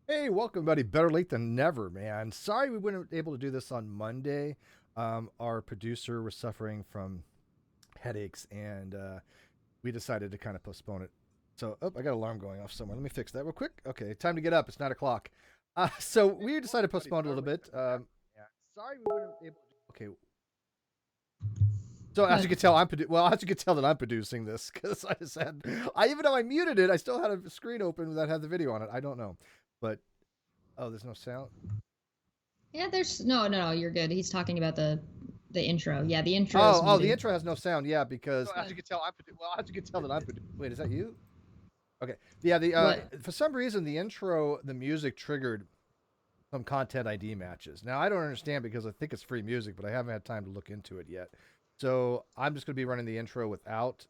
Hey, welcome, buddy. Better late than never, man. Sorry we weren't able to do this on Monday. Our producer was suffering from headaches, and we decided to kind of postpone it. So, oh, I got an alarm going off somewhere. Let me fix that real quick. Okay, time to get up. It's 9 o'clock. So we decided to postpone it a little bit. Yeah, sorry we weren't able to. Okay, so as you Good. can tell, as you can tell that I'm producing this because I just had, even though I muted it, I still had a screen open that had the video on it. I don't know, but oh, there's no sound. Yeah, there's no, you're good. He's talking about the intro. Yeah, the intro is Oh, the muted. intro has no sound. Yeah, because as But you can tell, as you can tell that I'm. Wait, is that you? Okay. Yeah. The what? For some reason the intro, the music triggered some content ID matches. Now I don't understand because I think it's free music, but I haven't had time to look into it yet. So I'm just going to be running the intro without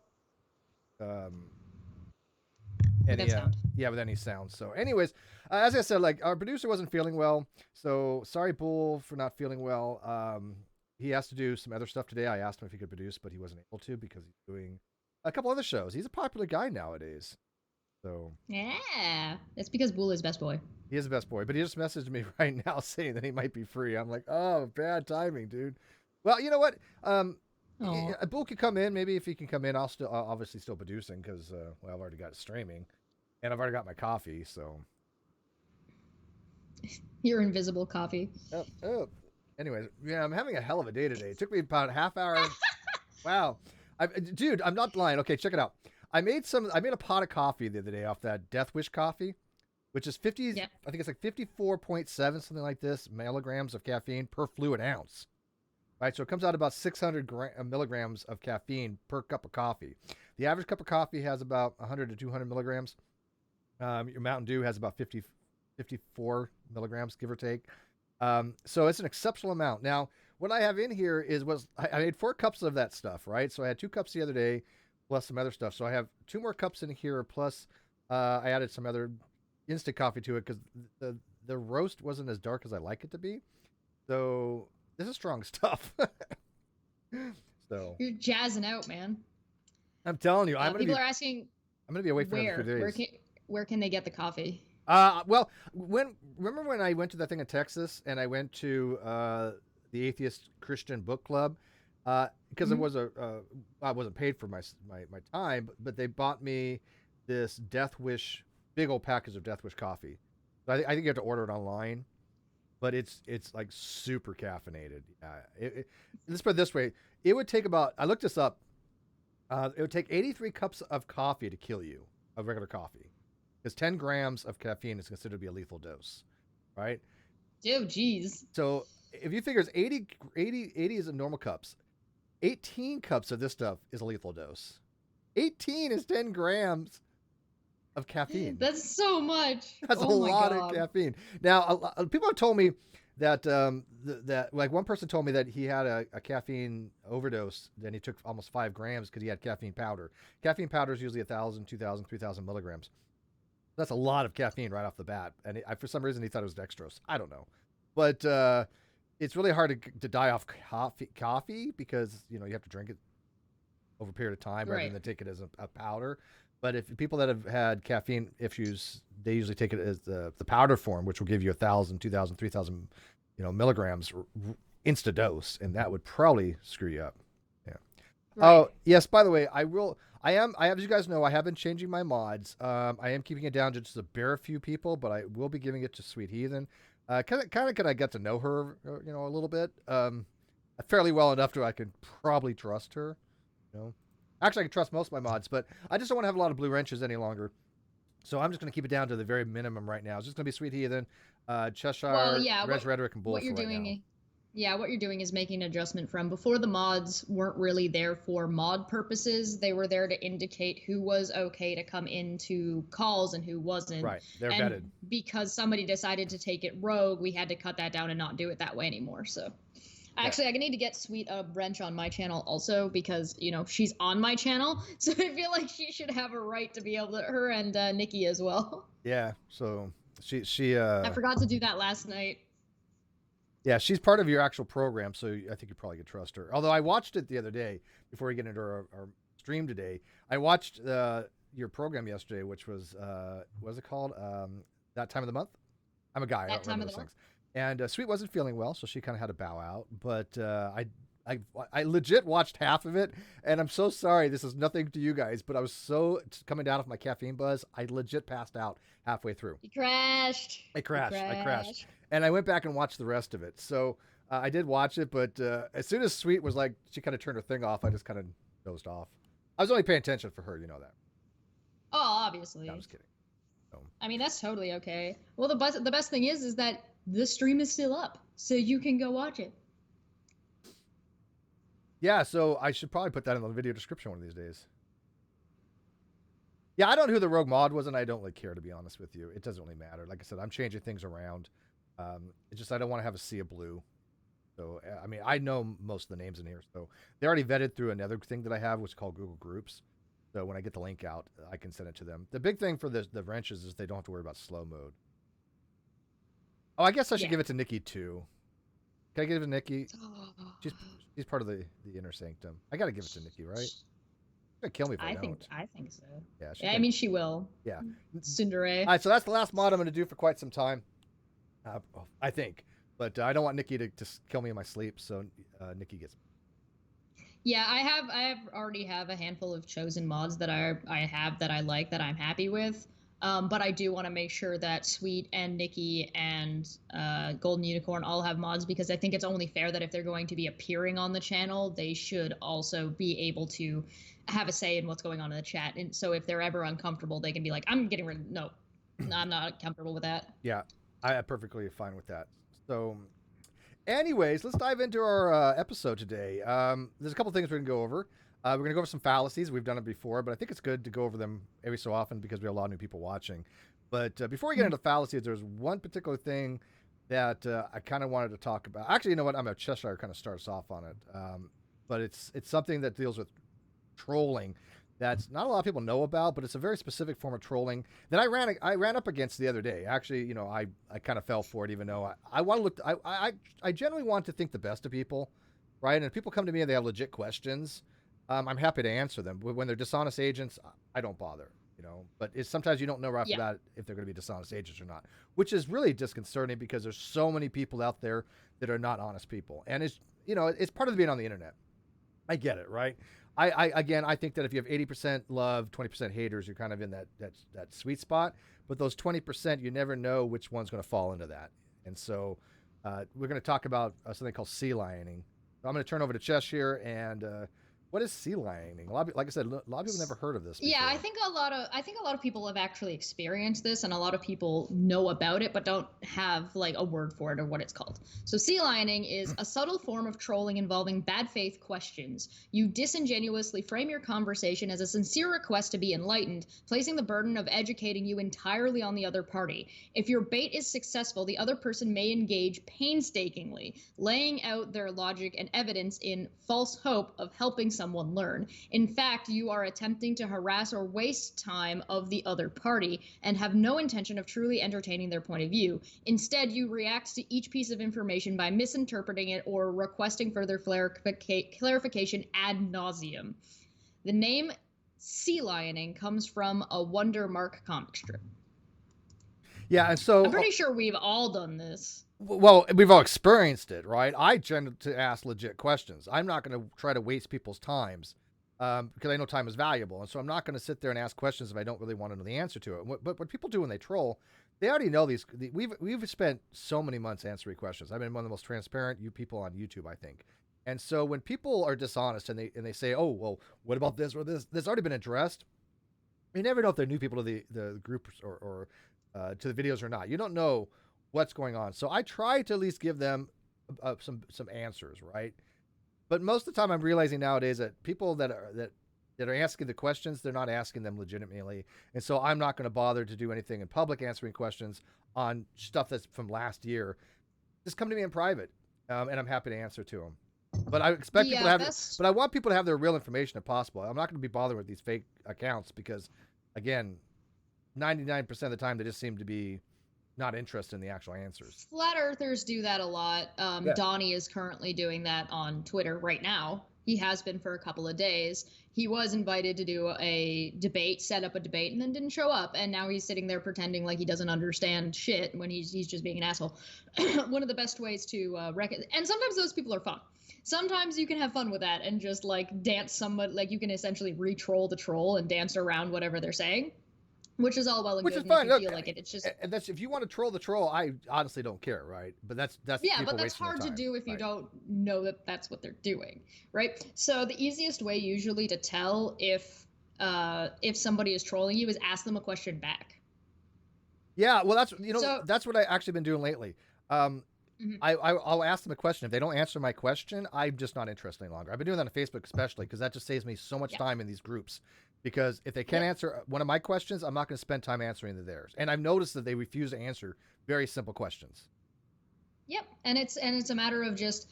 um, Without any sound. yeah, with any sound. So anyways, as I said, like our producer wasn't feeling well, so sorry Bull for not feeling well. He has to do some other stuff today. I asked him if he could produce, but he wasn't able to because he's doing a couple other shows. He's a popular guy nowadays, so Yeah, it's because Bull is best boy. he is the best boy. But he just messaged me right now saying that he might be free. I'm like, oh, bad timing, dude. Well, you know what? Oh, Bull could come in. Maybe if he can come in, I'll obviously still producing because well, I've already got it streaming, and I've already got my coffee. So your invisible coffee. oh, oh. Anyways, yeah, I'm having a hell of a day today. It took me about a half hour. Wow, dude, I'm not lying. Okay, check it out. I made a pot of coffee the other day off that Death Wish coffee, which is 50. Yep. I think it's like 54.7 something like this milligrams of caffeine per fluid ounce. Right, so it comes out about 600 milligrams of caffeine per cup of coffee. The average cup of coffee has about 100 to 200 milligrams. Your Mountain Dew has about 54 milligrams, give or take. So it's an exceptional amount. Now, what I have in here I made 4 cups of that stuff, right? So I had 2 cups the other day, plus some other stuff. So I have 2 more cups in here, plus I added some other instant coffee to it because the roast wasn't as dark as I like it to be. So this is strong stuff. So You're jazzing out, man. I'm telling you, People are asking I'm gonna be away for another few where where days. can where can they get the coffee? Well, remember when I went to that thing in Texas and I went to the Atheist Christian Book Club because it Hmm. was I wasn't paid for my time, but they bought me this Death Wish big old package of Death Wish coffee. So I think you have to order it online, but it's like super caffeinated. Let's put it this way: it would take about I looked this up. It would take 83 cups of coffee to kill you of regular coffee because 10 grams of caffeine is considered to be a lethal dose, right? Oh, geez. So if you figure it's 80 is a normal cups, 18 cups of this stuff is a lethal dose. 18 is 10 grams of caffeine. That's so much. That's a Oh my lot of god. caffeine. Now, people have told me that that like one person told me that he had a caffeine overdose. Then he took almost 5 grams because he had caffeine powder. Caffeine powder is usually 1,000, 2,000, 3,000 milligrams. That's a lot of caffeine right off the bat. And for some reason, he thought it was dextrose. I don't know, but it's really hard to die off coffee because you have to drink it over a period of time rather Right. than take it as a powder. But if people that have had caffeine issues, they usually take it as the powder form, which will give you 1,000, 2,000, 3,000, milligrams insta dose, and that would probably screw you up. Yeah. Right. Oh yes. By the way, I will. I am. I have, as you guys know, I have been changing my mods. I am keeping it down to just a bare few people, but I will be giving it to Sweet Heathen. Kind of, can I get to know her, a little bit, fairly well enough to I can probably trust her. You know, actually, I can trust most of my mods, but I just don't want to have a lot of blue wrenches any longer. So I'm just going to keep it down to the very minimum right now. It's just going to be Sweet Heathen, Well, Cheshire, yeah, Res Rhetoric, and Bull what for you're right now. doing, yeah, what you're doing is making an adjustment from before. The mods weren't really there for mod purposes. They were there to indicate who was okay to come into calls and who wasn't. Right, they're And vetted. because somebody decided to take it rogue, we had to cut that down and not do it that way anymore. So Yeah. actually, I need to get Sweet a wrench on my channel also because she's on my channel, so I feel like she should have a right to be able to. Her and Nikki as well. Yeah. So she I forgot to do that last night. yeah, she's part of your actual program, so I think you probably could trust her. Although I watched it the other day before we get into our stream today. I watched your program yesterday, which was it called? That time of the month. I'm a guy. I that don't time remember of those the month. things. And Sweet wasn't feeling well, so she kind of had to bow out. But I legit watched half of it, and I'm so sorry. This is nothing to you guys, but I was so coming down off my caffeine buzz. I legit passed out halfway through. You crashed. I You crashed. I crashed, crashed. and I went back and watched the rest of it. So I did watch it, but as soon as Sweet was like, she kind of turned her thing off, I just kind of dozed off. I was only paying attention for her, you know that. Oh, obviously. No, I was kidding. So, I mean, that's totally okay. Well, the best thing is that the stream is still up, so you can go watch it. yeah, so I should probably put that in the video description one of these days. Yeah, I don't know who the rogue mod was, and I don't really care, to be honest with you. It doesn't really matter. Like I said, I'm changing things around. It's just I don't want to have a sea of blue. So, I mean, I know most of the names in here. So they already vetted through another thing that I have, which is called Google Groups. So when I get the link out, I can send it to them. The big thing for the wrenches is they don't have to worry about slow mode. Oh, I guess I should give it to Nikki, too. Can I give it to Nikki? She's part of the inner sanctum. I got to give it to Nikki, right? She's going to kill me if I don't. I think so. Yeah, I mean, she will. Yeah. Cinderella. All right, so that's the last mod I'm going to do for quite some time. I think. But I don't want Nikki to kill me in my sleep, so Nikki gets. Yeah, I already have a handful of chosen mods that I have that I like, that I'm happy with. But I do want to make sure that Sweet and Nikki and Golden Unicorn all have mods, because I think it's only fair that if they're going to be appearing on the channel, they should also be able to have a say in what's going on in the chat. And so if they're ever uncomfortable, they can be like, I'm getting rid. No, I'm not comfortable with that. Yeah, I'm perfectly fine with that. So, anyways, let's dive into our episode today. There's a couple things we're going to go over. We're going to go over some fallacies. We've done it before, but I think it's good to go over them every so often because we have a lot of new people watching. But before we get into fallacies, there's one particular thing that I kind of wanted to talk about. Actually, you know what? I'm a Cheshire kind of starts off on it. But it's something that deals with trolling that's not a lot of people know about, but it's a very specific form of trolling that I ran up against the other day. Actually, you know, I kind of fell for it, even though I want to look. I generally want to think the best of people, right? And if people come to me and they have legit questions, I'm happy to answer them. When they're dishonest agents, I don't bother, you know. But sometimes you don't know right off the bat if they're going to be dishonest agents or not, which is really disconcerting because there's so many people out there that are not honest people, and it's part of being on the internet. I get it, right? I think that if you have 80% love, 20% haters, you're kind of in that sweet spot. But those 20%, you never know which one's going to fall into that. And so we're going to talk about something called sea lioning. So I'm going to turn over to Chesh here. And what is sea lioning? Like I said, a lot of people never heard of this before. Yeah, I think a lot of people have actually experienced this, and a lot of people know about it but don't have like a word for it or what it's called. So sea lioning is a subtle form of trolling involving bad faith questions. You disingenuously frame your conversation as a sincere request to be enlightened, placing the burden of educating you entirely on the other party. If your bait is successful, the other person may engage painstakingly, laying out their logic and evidence in false hope of helping someone learn. In fact, you are attempting to harass or waste time of the other party and have no intention of truly entertaining their point of view. Instead, you react to each piece of information by misinterpreting it or requesting further clarification ad nauseum. The name sea lioning comes from a Wonder Mark comic strip. Yeah, and so I'm pretty sure we've all done this. Well, we've all experienced it, right? I tend to ask legit questions. I'm not going to try to waste people's times because I know time is valuable. And so I'm not going to sit there and ask questions if I don't really want to know the answer to it. But what people do when they troll, they already know these. We've spent so many months answering questions. I've been one of the most transparent people on YouTube, I think. And so when people are dishonest and they say, oh, well, what about this or this? That's already been addressed. You never know if they're new people to the group or to the videos or not. You don't know what's going on. So I try to at least give them some answers, right? But most of the time I'm realizing nowadays that people that are asking the questions, they're not asking them legitimately. And so I'm not going to bother to do anything in public answering questions on stuff that's from last year. Just come to me in private, and I'm happy to answer to them. But I expect people to have but I want people to have their real information if possible. I'm not going to be bothered with these fake accounts because, again, 99% of the time they just seem to be not interested in the actual answers. Flat earthers do that a lot. Donnie is currently doing that on Twitter right now. He has been for a couple of days. He was invited to do a debate, set up a debate, and then didn't show up. And now he's sitting there pretending like he doesn't understand shit when he's just being an asshole. One of the best ways to and sometimes those people are fun. Sometimes you can have fun with that and just like dance somewhat, like you can essentially re-troll the troll and dance around whatever they're saying, which is all well and Which good. is fine. If you feel like it, it's just, and that's if you want to troll the troll. I honestly don't care, right? But that's yeah, people but that's wasting their hard to time, do if you right? don't know that that's what they're doing, right? So the easiest way usually to tell if somebody is trolling you is ask them a question back. Yeah, well, that's So that's what I actually been doing lately. I'll ask them a question. If they don't answer my question, I'm just not interested any longer. I've been doing that on Facebook especially because that just saves me so much yeah, time in these groups. Because if they can't yep, answer one of my questions, I'm not going to spend time answering theirs. And I've noticed that they refuse to answer very simple questions. yep, and it's a matter of just,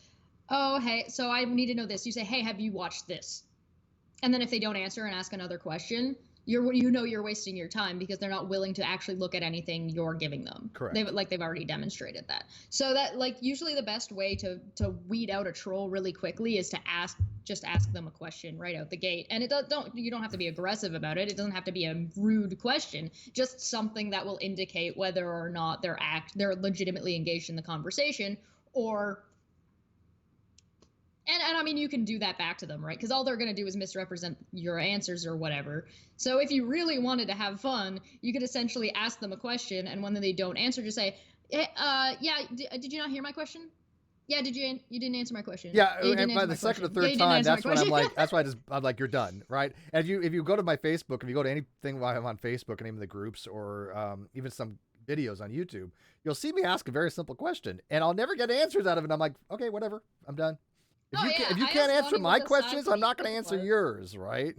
oh hey, so I need to know this. You say, hey, have you watched this? And then if they don't answer and ask another question, you're wasting your time because they're not willing to actually look at anything you're giving them. Correct. They've already demonstrated that. So that like usually the best way to weed out a troll really quickly is to ask them a question right out the gate. And you don't have to be aggressive about it. It doesn't have to be a rude question. Just something that will indicate whether or not they're legitimately engaged in the conversation or. And I mean, you can do that back to them, right? Because all they're going to do is misrepresent your answers or whatever. So if you really wanted to have fun, you could essentially ask them a question, and when they don't answer, just say, hey, yeah, did you not hear my question? Yeah, you didn't answer my question. Yeah, you and by the second or third time, that's when I'm like, I'm like, you're done, right? And if you go to my Facebook, if you go to anything while I'm on Facebook, any of the groups or even some videos on YouTube, you'll see me ask a very simple question, and I'll never get answers out of it. And I'm like, okay, whatever, I'm done. If you can't answer my questions, I'm not going to answer yours, right?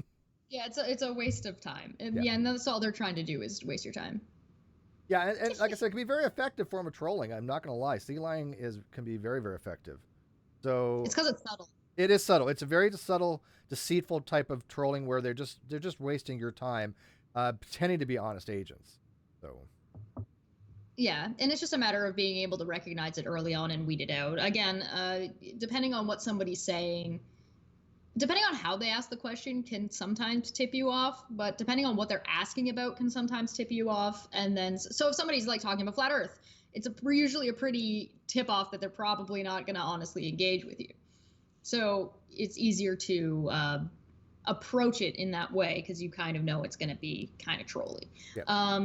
Yeah, it's a waste of time. And yeah, and that's all they're trying to do is waste your time. Yeah, and like I said, it can be a very effective form of trolling. I'm not going to lie. Sea lying can be very, very effective. So it's because it's subtle. It is subtle. It's a very subtle, deceitful type of trolling where they're just wasting your time, pretending to be honest agents. So. Yeah, and it's just a matter of being able to recognize it early on and weed it out. Again, depending on what somebody's saying, depending on how they ask the question can sometimes tip you off, but depending on what they're asking about can sometimes tip you off. And then, so if somebody's like talking about flat Earth, it's usually a pretty tip off that they're probably not going to honestly engage with you. So it's easier to approach it in that way because you kind of know it's going to be kind of trolly. Yeah.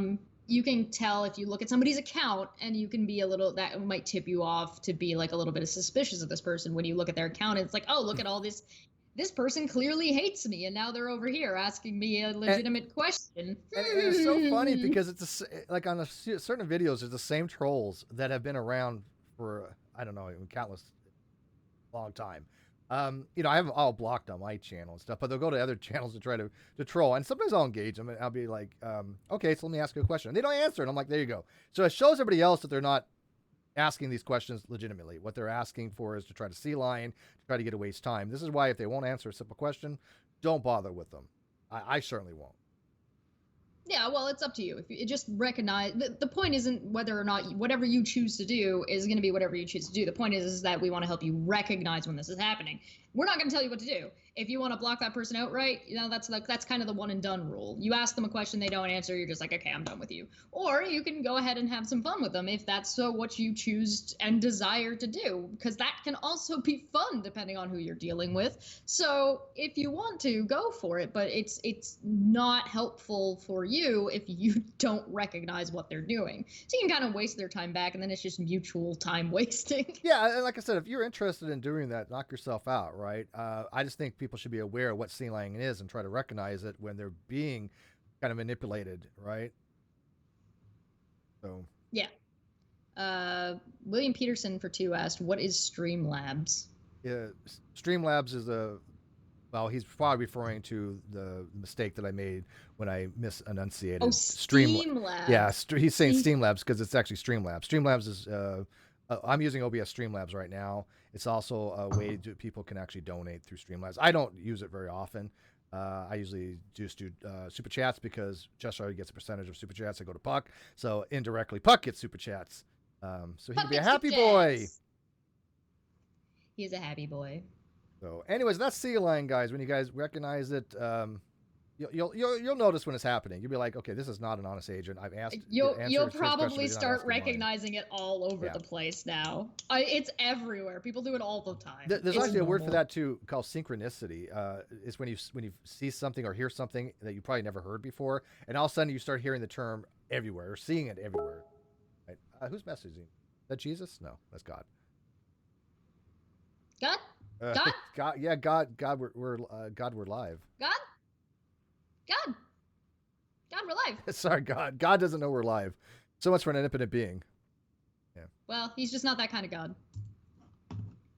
You can tell if you look at somebody's account and you can be that might tip you off to be like a little bit suspicious of this person when you look at their account. It's like, oh, look at all this person clearly hates me and now they're over here asking me a legitimate question. And it's so funny because it's like on certain videos, there's the same trolls that have been around for, I don't know, countless long time. I have them all blocked on my channel and stuff, but they'll go to other channels to try to troll. And sometimes I'll engage them and I'll be like, okay, so let me ask you a question. And they don't answer. And I'm like, there you go. So it shows everybody else that they're not asking these questions legitimately. What they're asking for is to try to sea lion, to try to get a waste time. This is why if they won't answer a simple question, don't bother with them. I certainly won't. Yeah, well, it's up to you. If you just recognize the point isn't whether or not whatever you choose to do is going to be whatever you choose to do. The point is that we want to help you recognize when this is happening. We're not going to tell you what to do. If you want to block that person outright, that's kind of the one and done rule. You ask them a question, they don't answer, you're just like, okay, I'm done with you. Or you can go ahead and have some fun with them if that's what you choose and desire to do, because that can also be fun depending on who you're dealing with. So if you want to, go for it, but it's not helpful for you if you don't recognize what they're doing. So you can kind of waste their time back, and then it's just mutual time wasting. Yeah, and like I said, if you're interested in doing that, knock yourself out, right? I just think people should be aware of what sea lying is and try to recognize it when they're being kind of manipulated, right? So yeah. William Peterson for 2 asked, what is Streamlabs? Yeah, Streamlabs is he's probably referring to the mistake that I made when I misenunciated. Oh, Streamlabs. Yeah, he's saying Streamlabs because it's actually Streamlabs. Streamlabs is I'm using OBS Streamlabs right now. It's also a way people can actually donate through Streamlabs. I don't use it very often. I usually just do Super Chats because Chesh already gets a percentage of Super Chats. I go to Puck. So indirectly, Puck gets Super Chats. So he can be a happy boy. He's a happy boy. So, anyways, that's sea lion, guys. When you guys recognize it, you'll notice when it's happening. You'll be like, okay, this is not an honest agent. I've asked. You'll probably start recognizing it all over the place now. It's everywhere. People do it all the time. There's actually a word for that too, called synchronicity. It's when you see something or hear something that you probably never heard before, and all of a sudden you start hearing the term everywhere or seeing it everywhere. Right? Who's messaging? Is that Jesus? No, that's God. God. God, yeah, God, we're live. God, we're live. Sorry, God doesn't know we're live. So much for an infinite being. Yeah. Well, he's just not that kind of God.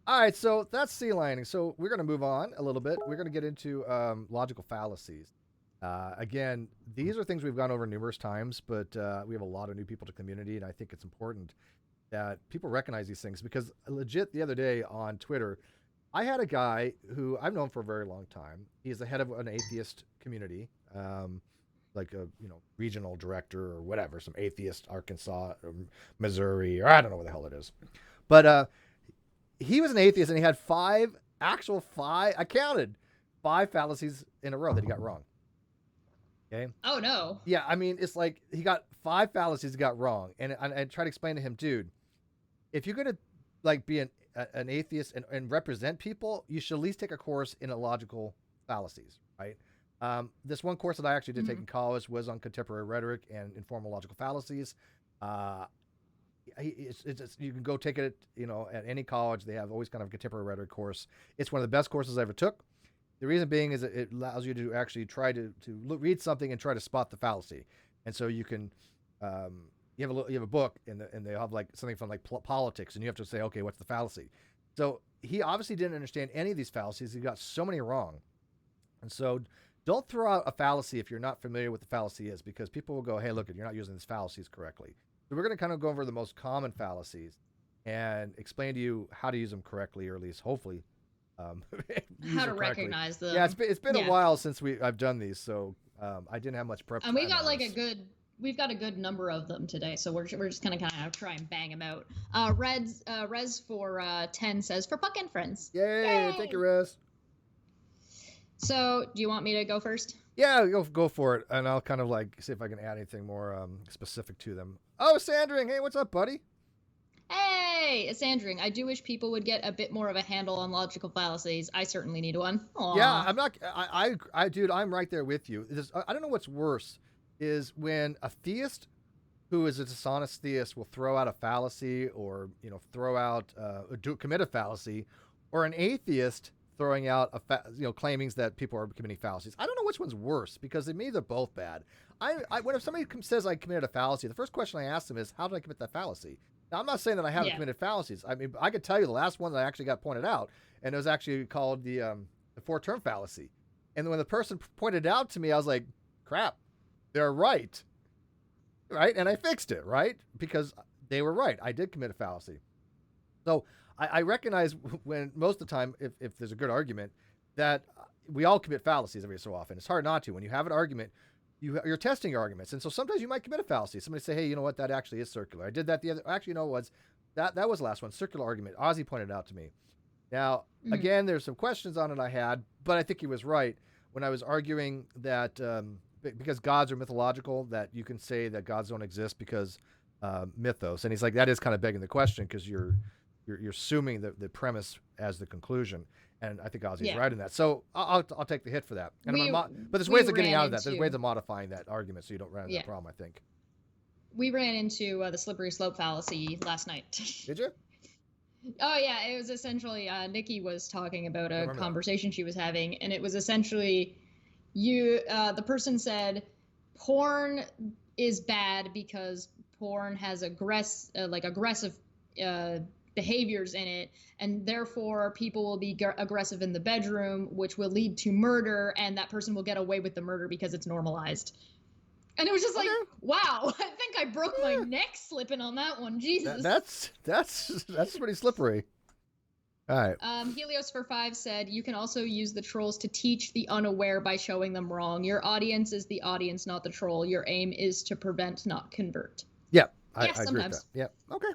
All right, so that's sea lining. So we're going to move on a little bit. We're going to get into logical fallacies. Again, these are things we've gone over numerous times, but we have a lot of new people to the community, and I think it's important that people recognize these things because legit the other day on Twitter, I had a guy who I've known for a very long time. He's the head of an atheist community, like a regional director or whatever, some atheist Arkansas, or Missouri, or I don't know what the hell it is. But he was an atheist and he had I counted 5 fallacies in a row that he got wrong. Okay. Oh no. Yeah, I mean, it's like he got 5 fallacies he got wrong, and I tried to explain to him, dude, if you're gonna like be an atheist and represent people, you should at least take a course in illogical fallacies, right? This one course that I actually did take in college was on contemporary rhetoric and informal logical fallacies. You can go take it, at any college. They have always kind of a contemporary rhetoric course. It's one of the best courses I ever took. The reason being is it allows you to actually try to read something and try to spot the fallacy. And so you can, you have a book and they have like something from like politics, and you have to say, okay, what's the fallacy? So he obviously didn't understand any of these fallacies. He got so many wrong. And so don't throw out a fallacy if you're not familiar with what the fallacy is, because people will go, hey, look, you're not using these fallacies correctly. So we're going to kind of go over the most common fallacies and explain to you how to use them correctly, or at least hopefully how to recognize them. Yeah, it's been a while since I've done these, so I didn't have much prep. And we got we've got a good number of them today, so we're just gonna kind of try and bang them out. Res for 10 says for Puck and Friends. Yay! Thank you, Res. So, do you want me to go first? Yeah, go for it, and I'll kind of like see if I can add anything more specific to them. Oh, Sandring, hey, what's up, buddy? Hey, Sandring, I do wish people would get a bit more of a handle on logical fallacies. I certainly need one. Aww. Yeah, I'm not. Dude, I'm right there with you. I don't know what's worse is when a theist who is a dishonest theist will throw out a fallacy, or throw out commit a fallacy, or an atheist throwing out claimings that people are committing fallacies. I don't know which one's worse, because to me they're both bad. When somebody says I committed a fallacy, the first question I ask them is, how did I commit that fallacy? Now, I'm not saying that I haven't committed fallacies. I mean, I could tell you the last one that I actually got pointed out, and it was actually called the 4-term fallacy. And when the person pointed it out to me, I was like, crap, they're right. Right? And I fixed it, right? Because they were right. I did commit a fallacy. So I recognize when most of the time, if there's a good argument, that we all commit fallacies every so often. It's hard not to. When you have an argument, you're testing your arguments. And so sometimes you might commit a fallacy. Somebody say, hey, you know what? That actually is circular. I did that actually, that was the last one. Circular argument. Ozzy pointed out to me. Now, again, there's some questions on it I had, but I think he was right when I was arguing that because gods are mythological, that you can say that gods don't exist because mythos. And he's like, that is kind of begging the question, because you're assuming the premise as the conclusion. And I think Ozzy's right in that. So I'll take the hit for that. And but there's ways of getting out of that. There's ways of modifying that argument so you don't run into that problem, I think. We ran into the slippery slope fallacy last night. Did you? Oh, yeah. It was essentially, Nikki was talking about a conversation she was having, and it was essentially the person said porn is bad because porn has aggressive behaviors in it, and therefore people will be aggressive in the bedroom, which will lead to murder, and that person will get away with the murder because it's normalized. And it was just like, wow, I think I broke my neck slipping on that one. Jesus. That's pretty slippery. All right. Helios for 5 said, you can also use the trolls to teach the unaware by showing them wrong. Your audience is the audience, not the troll. Your aim is to prevent, not convert. Yeah, I agree with that. Yeah. Okay.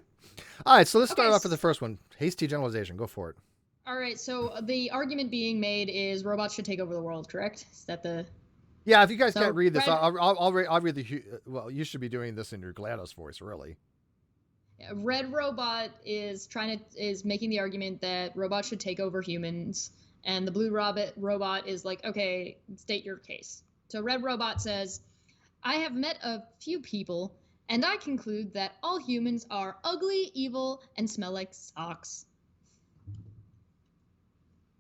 All right, so let's start off with the first one. Hasty generalization. Go for it. All right, so the argument being made is robots should take over the world, correct? Is that the... Yeah, if you guys So, can't read this, Red, I'll read the. Well, you should be doing this in your GLaDOS voice, really. Red Robot is making the argument that robots should take over humans, and the blue robot is like, okay, state your case. So Red Robot says, I have met a few people, and I conclude that all humans are ugly, evil, and smell like socks.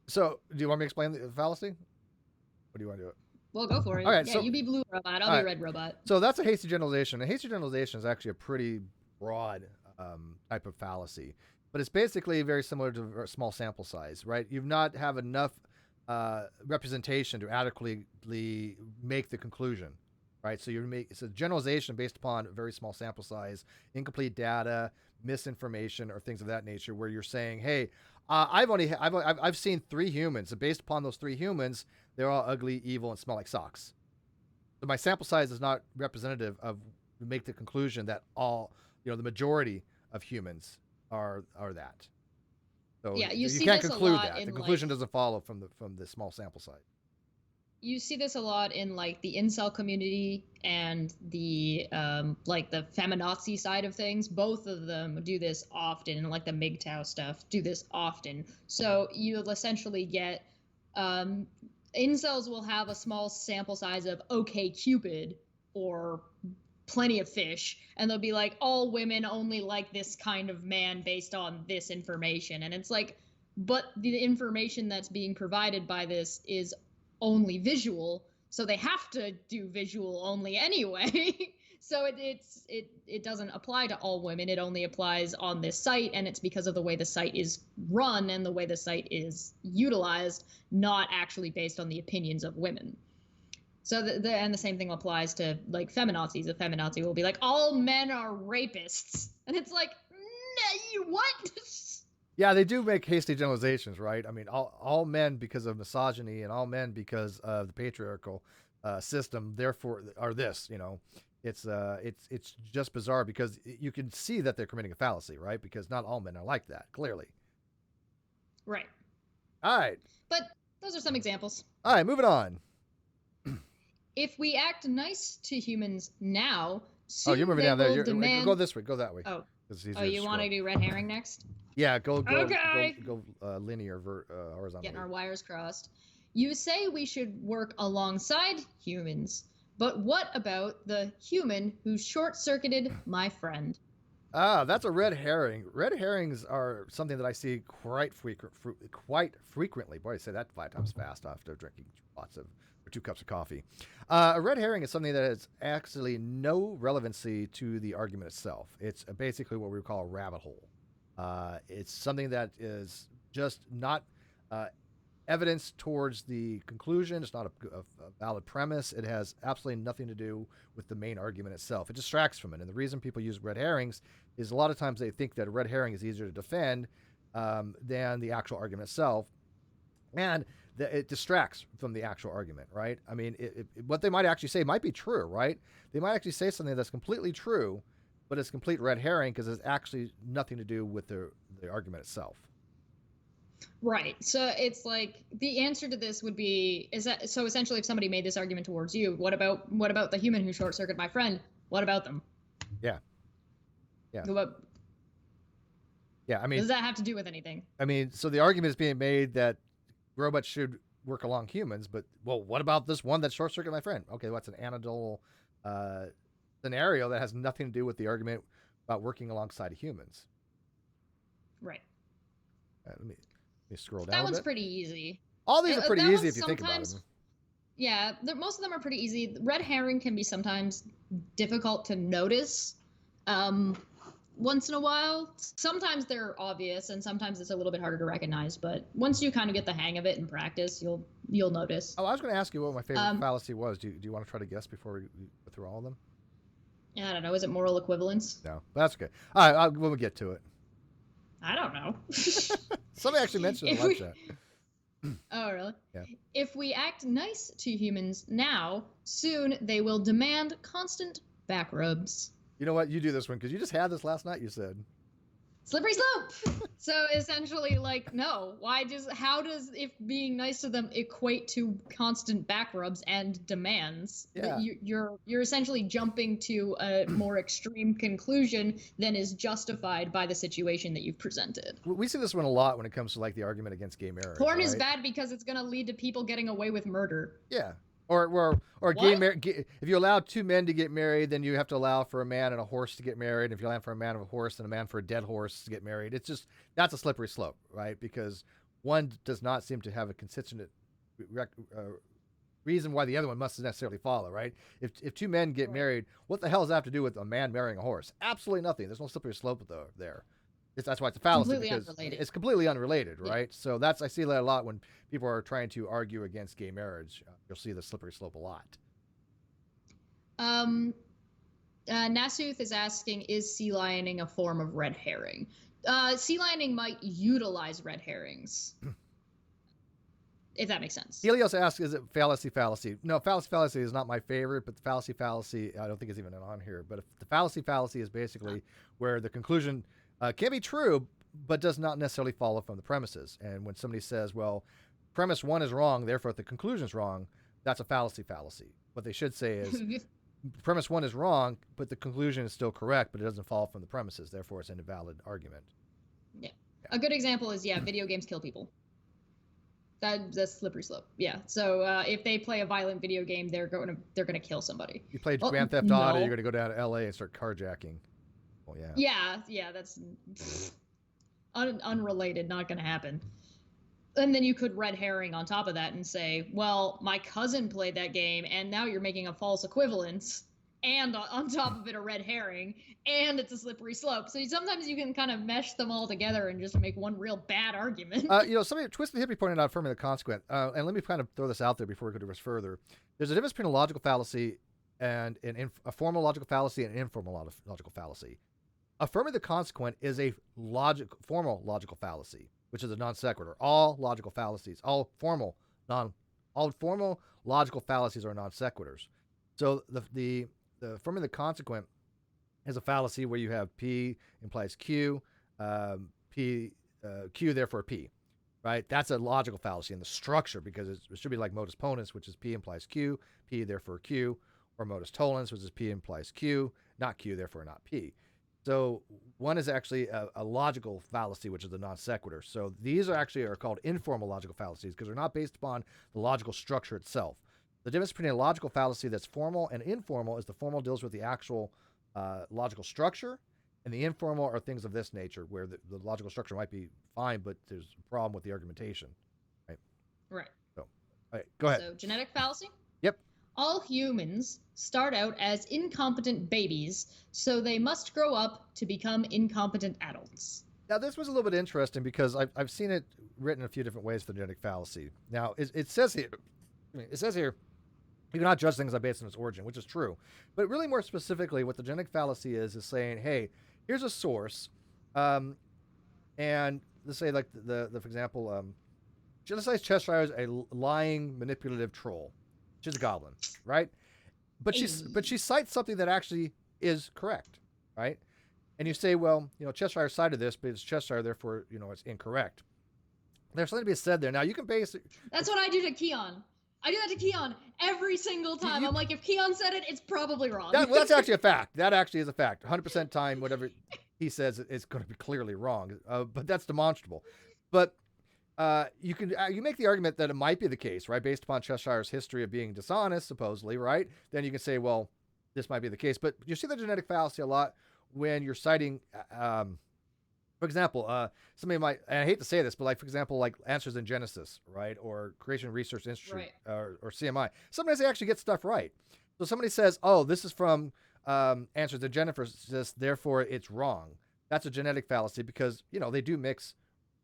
So, do you want me to explain the fallacy? Or do you want to do it? Well, go for it. All right, yeah, so, you be blue robot, I'll be red robot. So that's a hasty generalization. A hasty generalization is actually a pretty broad type of fallacy, but it's basically very similar to a small sample size, right? You've not have enough representation to adequately make the conclusion, right? So it's a generalization based upon a very small sample size, incomplete data, misinformation, or things of that nature, where you're saying, hey, I've seen 3 humans, and based upon those 3 humans, they're all ugly, evil, and smell like socks. So my sample size is not representative of make the conclusion that all, the majority of humans are that. So yeah, you see can't this conclude a lot that. in The conclusion doesn't follow from the small sample size. You see this a lot in like the incel community and the the feminazi side of things. Both of them do this often, and like the MGTOW stuff do this often. So you'll essentially get incels will have a small sample size of OkCupid or Plenty of Fish, and they'll be like, all women only like this kind of man based on this information. And it's like, but the information that's being provided by this is only visual, so they have to do visual only anyway. So it doesn't apply to all women. It only applies on this site, and it's because of the way the site is run and the way the site is utilized, not actually based on the opinions of women. So and the same thing applies to like feminazis. A feminazi will be like, all men are rapists, and it's like, you what? Yeah, they do make hasty generalizations, right? I mean, all men because of misogyny, and all men because of the patriarchal system, therefore are this. It's just bizarre, because you can see that they're committing a fallacy, right? Because not all men are like that, clearly. Right. All right. But those are some examples. All right, moving on. If we act nice to humans now, soon you're moving down there. Demand... Go this way. Go that way. Oh, you want to do red herring next? Yeah, go okay. Go linear, horizontal. Getting our wires crossed. You say we should work alongside humans, but what about the human who short-circuited my friend? That's a red herring. Red herrings are something that I see quite frequently. Boy, I say that 5 times fast after drinking lots of 2 cups of coffee. A red herring is something that has actually no relevancy to the argument itself. It's basically what we would call a rabbit hole. It's something that is just not evidence towards the conclusion. It's not a valid premise. It has absolutely nothing to do with the main argument itself. It distracts from it. And the reason people use red herrings is a lot of times they think that a red herring is easier to defend than the actual argument itself. And it distracts from the actual argument, right? I mean, what they might actually say might be true, right? They might actually say something that's completely true, but it's complete red herring because it's actually nothing to do with the argument itself. Right. So it's like the answer to this would be, so essentially if somebody made this argument towards you, what about the human who short-circuited my friend? What about them? Yeah. Yeah. I mean, does that have to do with anything? I mean, so the argument is being made that robots should work along humans, but what about this one that short-circuited my friend? Okay, what's an anecdotal scenario that has nothing to do with the argument about working alongside humans? Right. Let me scroll down. That one's pretty easy. All these are pretty easy if you think about them. Yeah, most of them are pretty easy. Red herring can be sometimes difficult to notice once in a while. Sometimes they're obvious, and sometimes it's a little bit harder to recognize. But once you kind of get the hang of it in practice, you'll notice. Oh, I was going to ask you what my favorite fallacy was. Do you want to try to guess before we go through all of them? I don't know. Is it moral equivalence? No, that's okay. All right, when we get to it. I don't know. Somebody actually mentioned it in the live chat. Oh, really? Yeah. If we act nice to humans now, soon they will demand constant back rubs. You know what? You do this one because you just had this last night, you said. Slippery slope. So essentially, like, no. How does if being nice to them equate to constant back rubs and demands? Yeah. You're essentially jumping to a more extreme conclusion than is justified by the situation that you've presented. We see this one a lot when it comes to like the argument against gay marriage. Porn right? is bad because it's going to lead to people getting away with murder. Yeah. Or gay marriage. If you allow two men to get married, then you have to allow for a man and a horse to get married. And if you allow for a man and a horse and a man for a dead horse to get married, it's just that's a slippery slope, right? Because one does not seem to have a consistent reason why the other one must necessarily follow, right? If two men get married, what the hell does that have to do with a man marrying a horse? Absolutely nothing. There's no slippery slope there. That's why it's a fallacy. Completely because unrelated. It's completely unrelated, right? Yeah. So I see that a lot when people are trying to argue against gay marriage. You'll see the slippery slope a lot. Nasuth is asking, is sea lioning a form of red herring? Sea lioning might utilize red herrings. If that makes sense. Helios asks, is it fallacy? No, fallacy is not my favorite, but the fallacy, I don't think it's even on here. But if the fallacy is basically where the conclusion can be true, but does not necessarily follow from the premises. And when somebody says, well, premise one is wrong, therefore the conclusion is wrong, that's a fallacy. What they should say is, premise one is wrong, but the conclusion is still correct, but it doesn't follow from the premises. Therefore, it's an invalid argument. Yeah. A good example is, video games kill people. That's slippery slope. Yeah. So if they play a violent video game, they're gonna kill somebody. You play Grand Theft Auto, you're gonna go down to L.A. and start carjacking. Well, yeah. Yeah. That's unrelated. Not gonna happen. And then you could red herring on top of that and say, well, my cousin played that game, and now you're making a false equivalence, and on top of it, a red herring, and it's a slippery slope. So sometimes you can kind of mesh them all together and just make one real bad argument. Somebody, Twist the Hippie pointed out affirming the consequent, and let me kind of throw this out there before we go to further. There's a difference between a logical fallacy and a formal logical fallacy and an informal logical fallacy. Affirming the consequent is a formal logical fallacy, which is a non sequitur. All formal logical fallacies are non sequiturs. So the affirming the consequent is a fallacy where you have P implies Q, Q therefore P, right? That's a logical fallacy in the structure because it should be like modus ponens, which is P implies Q, P therefore Q, or modus tollens, which is P implies Q, not Q therefore not P. So one is actually a logical fallacy, which is a non sequitur. So these are called informal logical fallacies because they're not based upon the logical structure itself. The difference between a logical fallacy that's formal and informal is the formal deals with the actual logical structure, and the informal are things of this nature where the logical structure might be fine, but there's a problem with the argumentation. Right. So, all right, go ahead. So genetic fallacy? Yep. All humans start out as incompetent babies, so they must grow up to become incompetent adults. Now, this was a little bit interesting because I've seen it written a few different ways for the genetic fallacy. Now, it says here, you cannot judge things based on its origin, which is true. But really more specifically, what the genetic fallacy is saying, hey, here's a source, and let's say like for example, let's say Cheshire is a lying, manipulative troll. She's a goblin, right? But she cites something that actually is correct, right? And you say, well, Cheshire cited this, but it's Cheshire, therefore, it's incorrect. There's something to be said there. Now, you can base it. That's what I do to Keon. I do that to Keon every single time. I'm like, if Keon said it, it's probably wrong. That's actually a fact. That actually is a fact. 100% time, whatever he says, it's going to be clearly wrong. But that's demonstrable. But you make the argument that it might be the case, right? Based upon Cheshire's history of being dishonest, supposedly, right? Then you can say, well, this might be the case. But you see the genetic fallacy a lot when you're citing, for example, somebody might, and I hate to say this, but like, for example, like Answers in Genesis, right? Or Creation Research Institute, right. or CMI. Sometimes they actually get stuff right. So somebody says, oh, this is from Answers in Genesis, therefore it's wrong. That's a genetic fallacy because, they do mix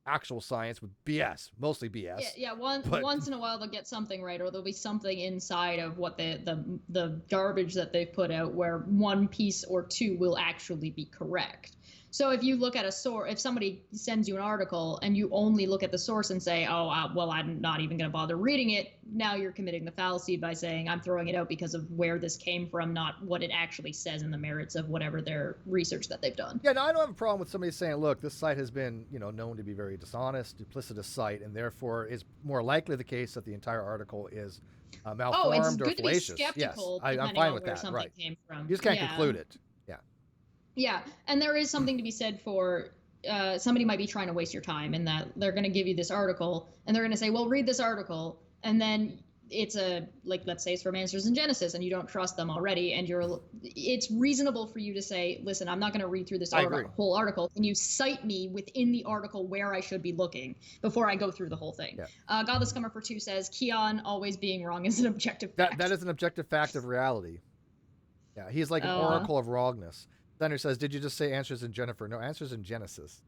actual science with BS, mostly BS. Yeah. Once in a while they'll get something right, or there'll be something inside of what the garbage that they've put out where one piece or two will actually be correct. So if you look at a source, if somebody sends you an article and you only look at the source and say, oh, well, I'm not even going to bother reading it, now you're committing the fallacy by saying I'm throwing it out because of where this came from, not what it actually says in the merits of whatever their research that they've done. Yeah, no, I don't have a problem with somebody saying, look, this site has been, known to be very dishonest, duplicitous site, and therefore is more likely the case that the entire article is malformed or fallacious. Yes, I'm fine with that. Right. Came from. You just can't conclude it. Yeah, and there is something to be said for somebody might be trying to waste your time in that they're going to give you this article and they're going to say, well, read this article, and then it's let's say it's from Answers in Genesis and you don't trust them already, and it's reasonable for you to say, listen, I'm not going to read through this whole article. Can you cite me within the article where I should be looking before I go through the whole thing? Yeah. Godless Scummer for 2 says, Keon always being wrong is an objective fact. That is an objective fact of reality. Yeah, he's like an oracle of wrongness. Thunder says, did you just say Answers in Jennifer? No, Answers in Genesis.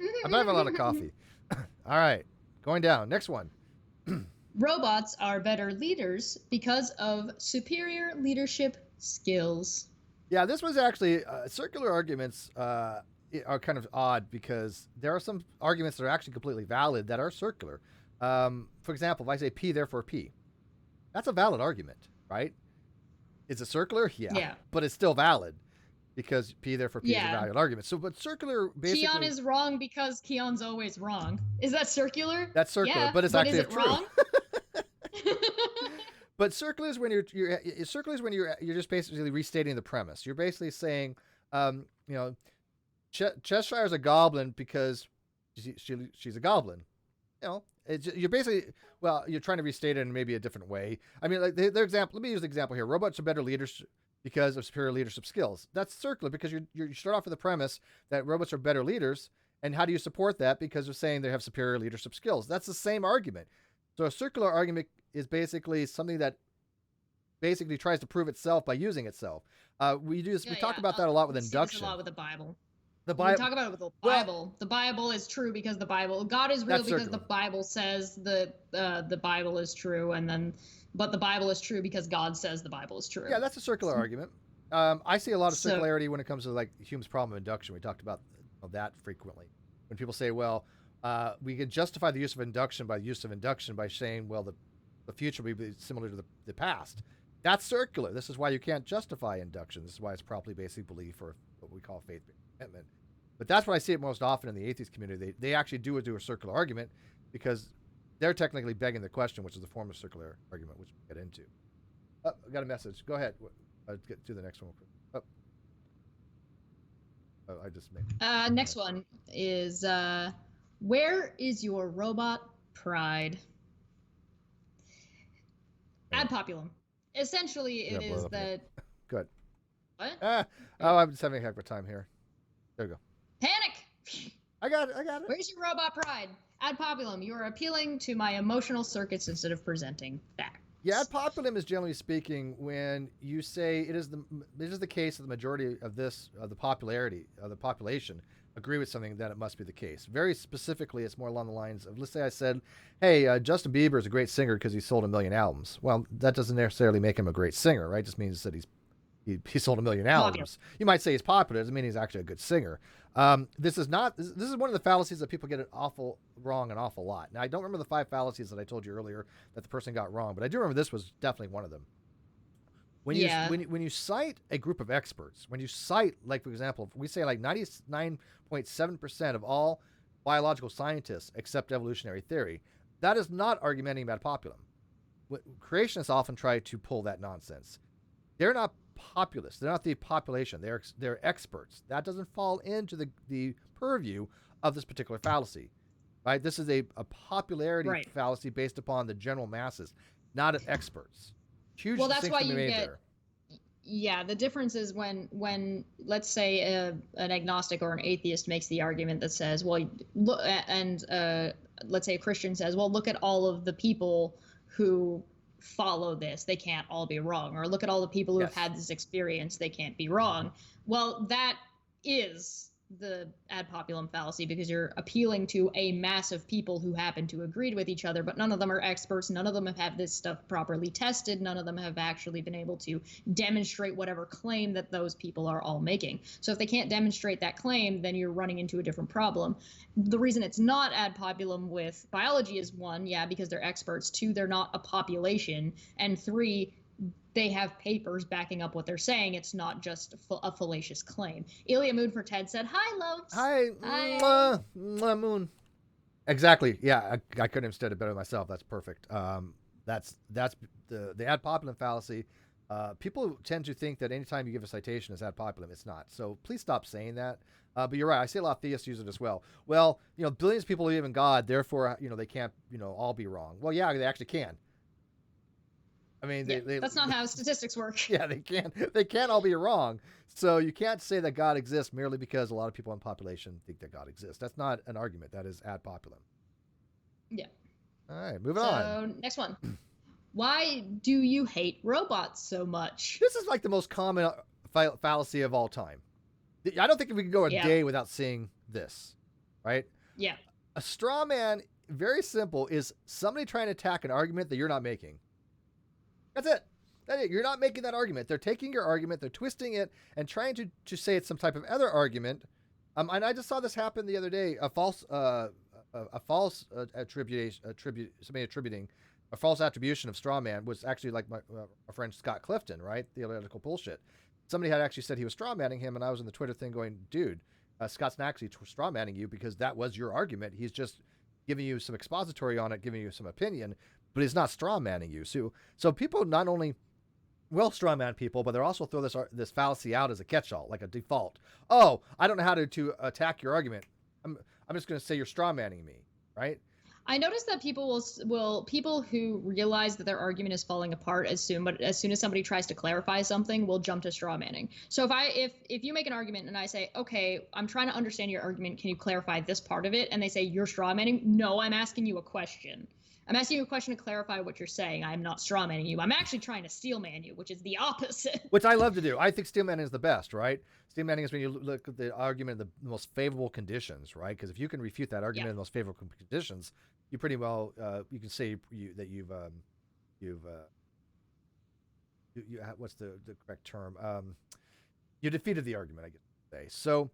I bet I have a lot of coffee. All right, going down. Next one. Robots are better leaders because of superior leadership skills. Yeah, this was actually circular arguments are kind of odd because there are some arguments that are actually completely valid that are circular. For example, if I say P, therefore P, that's a valid argument, right? Is it circular? Yeah. But it's still valid. Because P therefore P is a valid argument. So, but circular basically... Keon is wrong because Keon's always wrong. Is that circular? That's circular, but it's actually true. Wrong? But circular is when you're just basically restating the premise. You're basically saying, Cheshire's a goblin because she's a goblin. You're basically, you're trying to restate it in maybe a different way. I mean, like their example. Let me use the example here. Robots are better leaders because of superior leadership skills. That's circular because you start off with the premise that robots are better leaders. And how do you support that? Because they're saying they have superior leadership skills. That's the same argument. So a circular argument is basically something that basically tries to prove itself by using itself. We talk about that a lot with induction. See this a lot with the Bible. We talk about it with the Bible. The Bible is true because God is real because the Bible says the Bible is true, but the Bible is true because God says the Bible is true. Yeah, that's a circular argument. I see a lot of circularity when it comes to like Hume's problem of induction. We talked about that frequently. When people say, we can justify the use of induction by saying, the future will be similar to the past. That's circular. This is why you can't justify induction. This is why it's properly basic belief or what we call faith-based commitment. But that's what I see it most often in the atheist community. They actually do a circular argument because they're technically begging the question, which is a form of circular argument, which we'll get into. I got a message. Go ahead. Let's get to the next one. I just made. Next one is, where is your robot pride? Ad populum. Essentially, it is that... Good. What? I'm just having a heck of a time here. There you go. Panic! I got it. Where's your robot pride? Ad populum. You are appealing to my emotional circuits instead of presenting facts. Yeah, ad populum is generally speaking when you say it is the case that the majority of the population agree with something, then it must be the case. Very specifically, it's more along the lines of, let's say I said, hey, Justin Bieber is a great singer because he sold 1 million albums. Well, that doesn't necessarily make him a great singer, right? It just means that he sold 1 million albums. Popular. You might say he's popular. It doesn't mean he's actually a good singer. This is one of the fallacies that people get an awful lot. Now, I don't remember the 5 fallacies that I told you earlier that the person got wrong, but I do remember this was definitely one of them. When you cite a group of experts, when you cite, like, for example, we say like 99.7% of all biological scientists accept evolutionary theory, that is not argumenting ad populum. Creationists often try to pull that nonsense. They're not populists. They're not the population. They're experts. That doesn't fall into the purview of this particular fallacy, right? This is a popularity fallacy based upon the general masses, not experts. Huge that's why you get there. Yeah, the difference is when let's say an agnostic or an atheist makes the argument that says, well, look, and let's say a Christian says, well, look at all of the people who follow this, they can't all be wrong, or look at all the people who have had this experience, they can't be wrong. Well, that is the ad populum fallacy because you're appealing to a mass of people who happen to agree with each other, but none of them are experts. None of them have had this stuff properly tested. None of them have actually been able to demonstrate whatever claim that those people are all making. So if they can't demonstrate that claim, then you're running into a different problem. The reason it's not ad populum with biology is, one, yeah, because they're experts. Two, they're not a population. And three, they have papers backing up what they're saying. It's not just a fallacious claim. Ilya Moon for Ted said, "Hi, loves." Hi. Hi. Moon. Exactly. Yeah, I couldn't have said it better myself. That's perfect. That's the ad populum fallacy. People tend to think that anytime you give a citation is ad populum. It's not. So please stop saying that. But you're right. I see a lot of theists use it as well. Well, billions of people believe in God, therefore, they can't, all be wrong. Well, yeah, they actually can. I mean, that's not how statistics work. Yeah, they can't all be wrong. So you can't say that God exists merely because a lot of people in the population think that God exists. That's not an argument. That is ad populum. Yeah. All right, moving on. So next one. Why do you hate robots so much? This is like the most common fallacy of all time. I don't think we can go a day without seeing this, right? Yeah. A straw man, very simple, is somebody trying to attack an argument that you're not making. That's it. That's it. You're not making that argument. They're taking your argument, they're twisting it, and trying to say it's some type of other argument. And I just saw this happen the other day. A false attributing a false attribution of straw man was actually like my friend Scott Clifton, right? Theological bullshit. Somebody had actually said he was straw manning him, and I was in the Twitter thing going, dude, Scott's not actually straw manning you because that was your argument. He's just giving you some expository on it, giving you some opinion, but he's not straw manning you. So people not only will straw man people, but they'll also throw this fallacy out as a catch-all, like a default. Oh, I don't know how to attack your argument. I'm just going to say you're straw manning me, right? I noticed that people people who realize that their argument is falling apart as soon as somebody tries to clarify something will jump to straw manning. So if you make an argument and I say, okay, I'm trying to understand your argument, can you clarify this part of it? And they say you're straw manning. No, I'm asking you a question. I'm asking you a question to clarify what you're saying. I'm not straw manning you. I'm actually trying to steel man you, which is the opposite. Which I love to do. I think steel manning is the best, right? Steel manning is when you look at the argument in the most favorable conditions, right? Because if you can refute that argument in the most favorable conditions, you pretty well you can say that you've what's the correct term? You defeated the argument, I guess to say. So.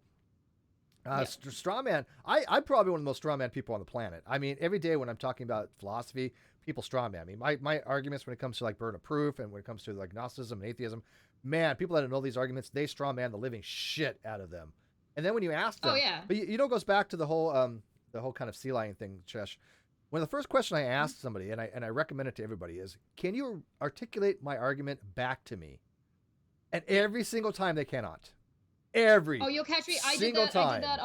Straw man, I'm probably one of the most straw man people on the planet. I mean, every day when I'm talking about philosophy, people straw man me. My arguments when it comes to like burden of proof and when it comes to like Gnosticism and atheism, man, people that don't know these arguments, they straw man the living shit out of them. And then when you ask them, but you know, it goes back to the whole kind of sea lion thing, Chesh. When the first question I asked somebody, and I recommend it to everybody, is, can you articulate my argument back to me? And every single time they cannot. You'll catch me. I did that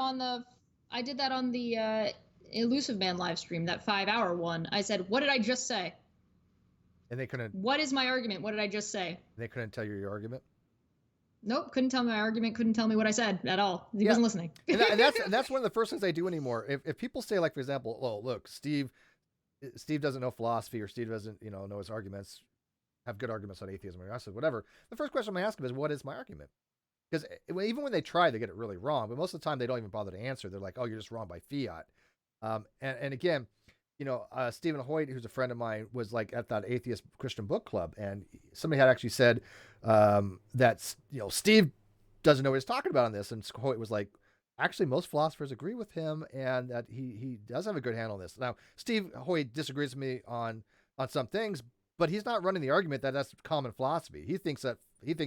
on the Elusive Man live stream, that 5-hour one. I said, what did I just say? And they couldn't. What is my argument? What did I just say? They couldn't tell you your argument. Nope, couldn't tell me my argument. Couldn't tell me what I said at all. He wasn't listening. and that's one of the first things I do anymore. If people say, like, for example, oh look, Steve doesn't know philosophy, or Steve doesn't know his arguments, have good arguments on atheism or whatever. The first question I ask him is, what is my argument? Because even when they try, they get it really wrong. But most of the time, they don't even bother to answer. They're like, oh, you're just wrong by fiat. And again, Stephen Hoyt, who's a friend of mine, was like at that atheist Christian book club. And somebody had actually said that, Steve doesn't know what he's talking about on this. And Hoyt was like, actually, most philosophers agree with him and that he does have a good handle on this. Now, Steve Hoyt disagrees with me on some things, but he's not running the argument that that's common philosophy. He thinks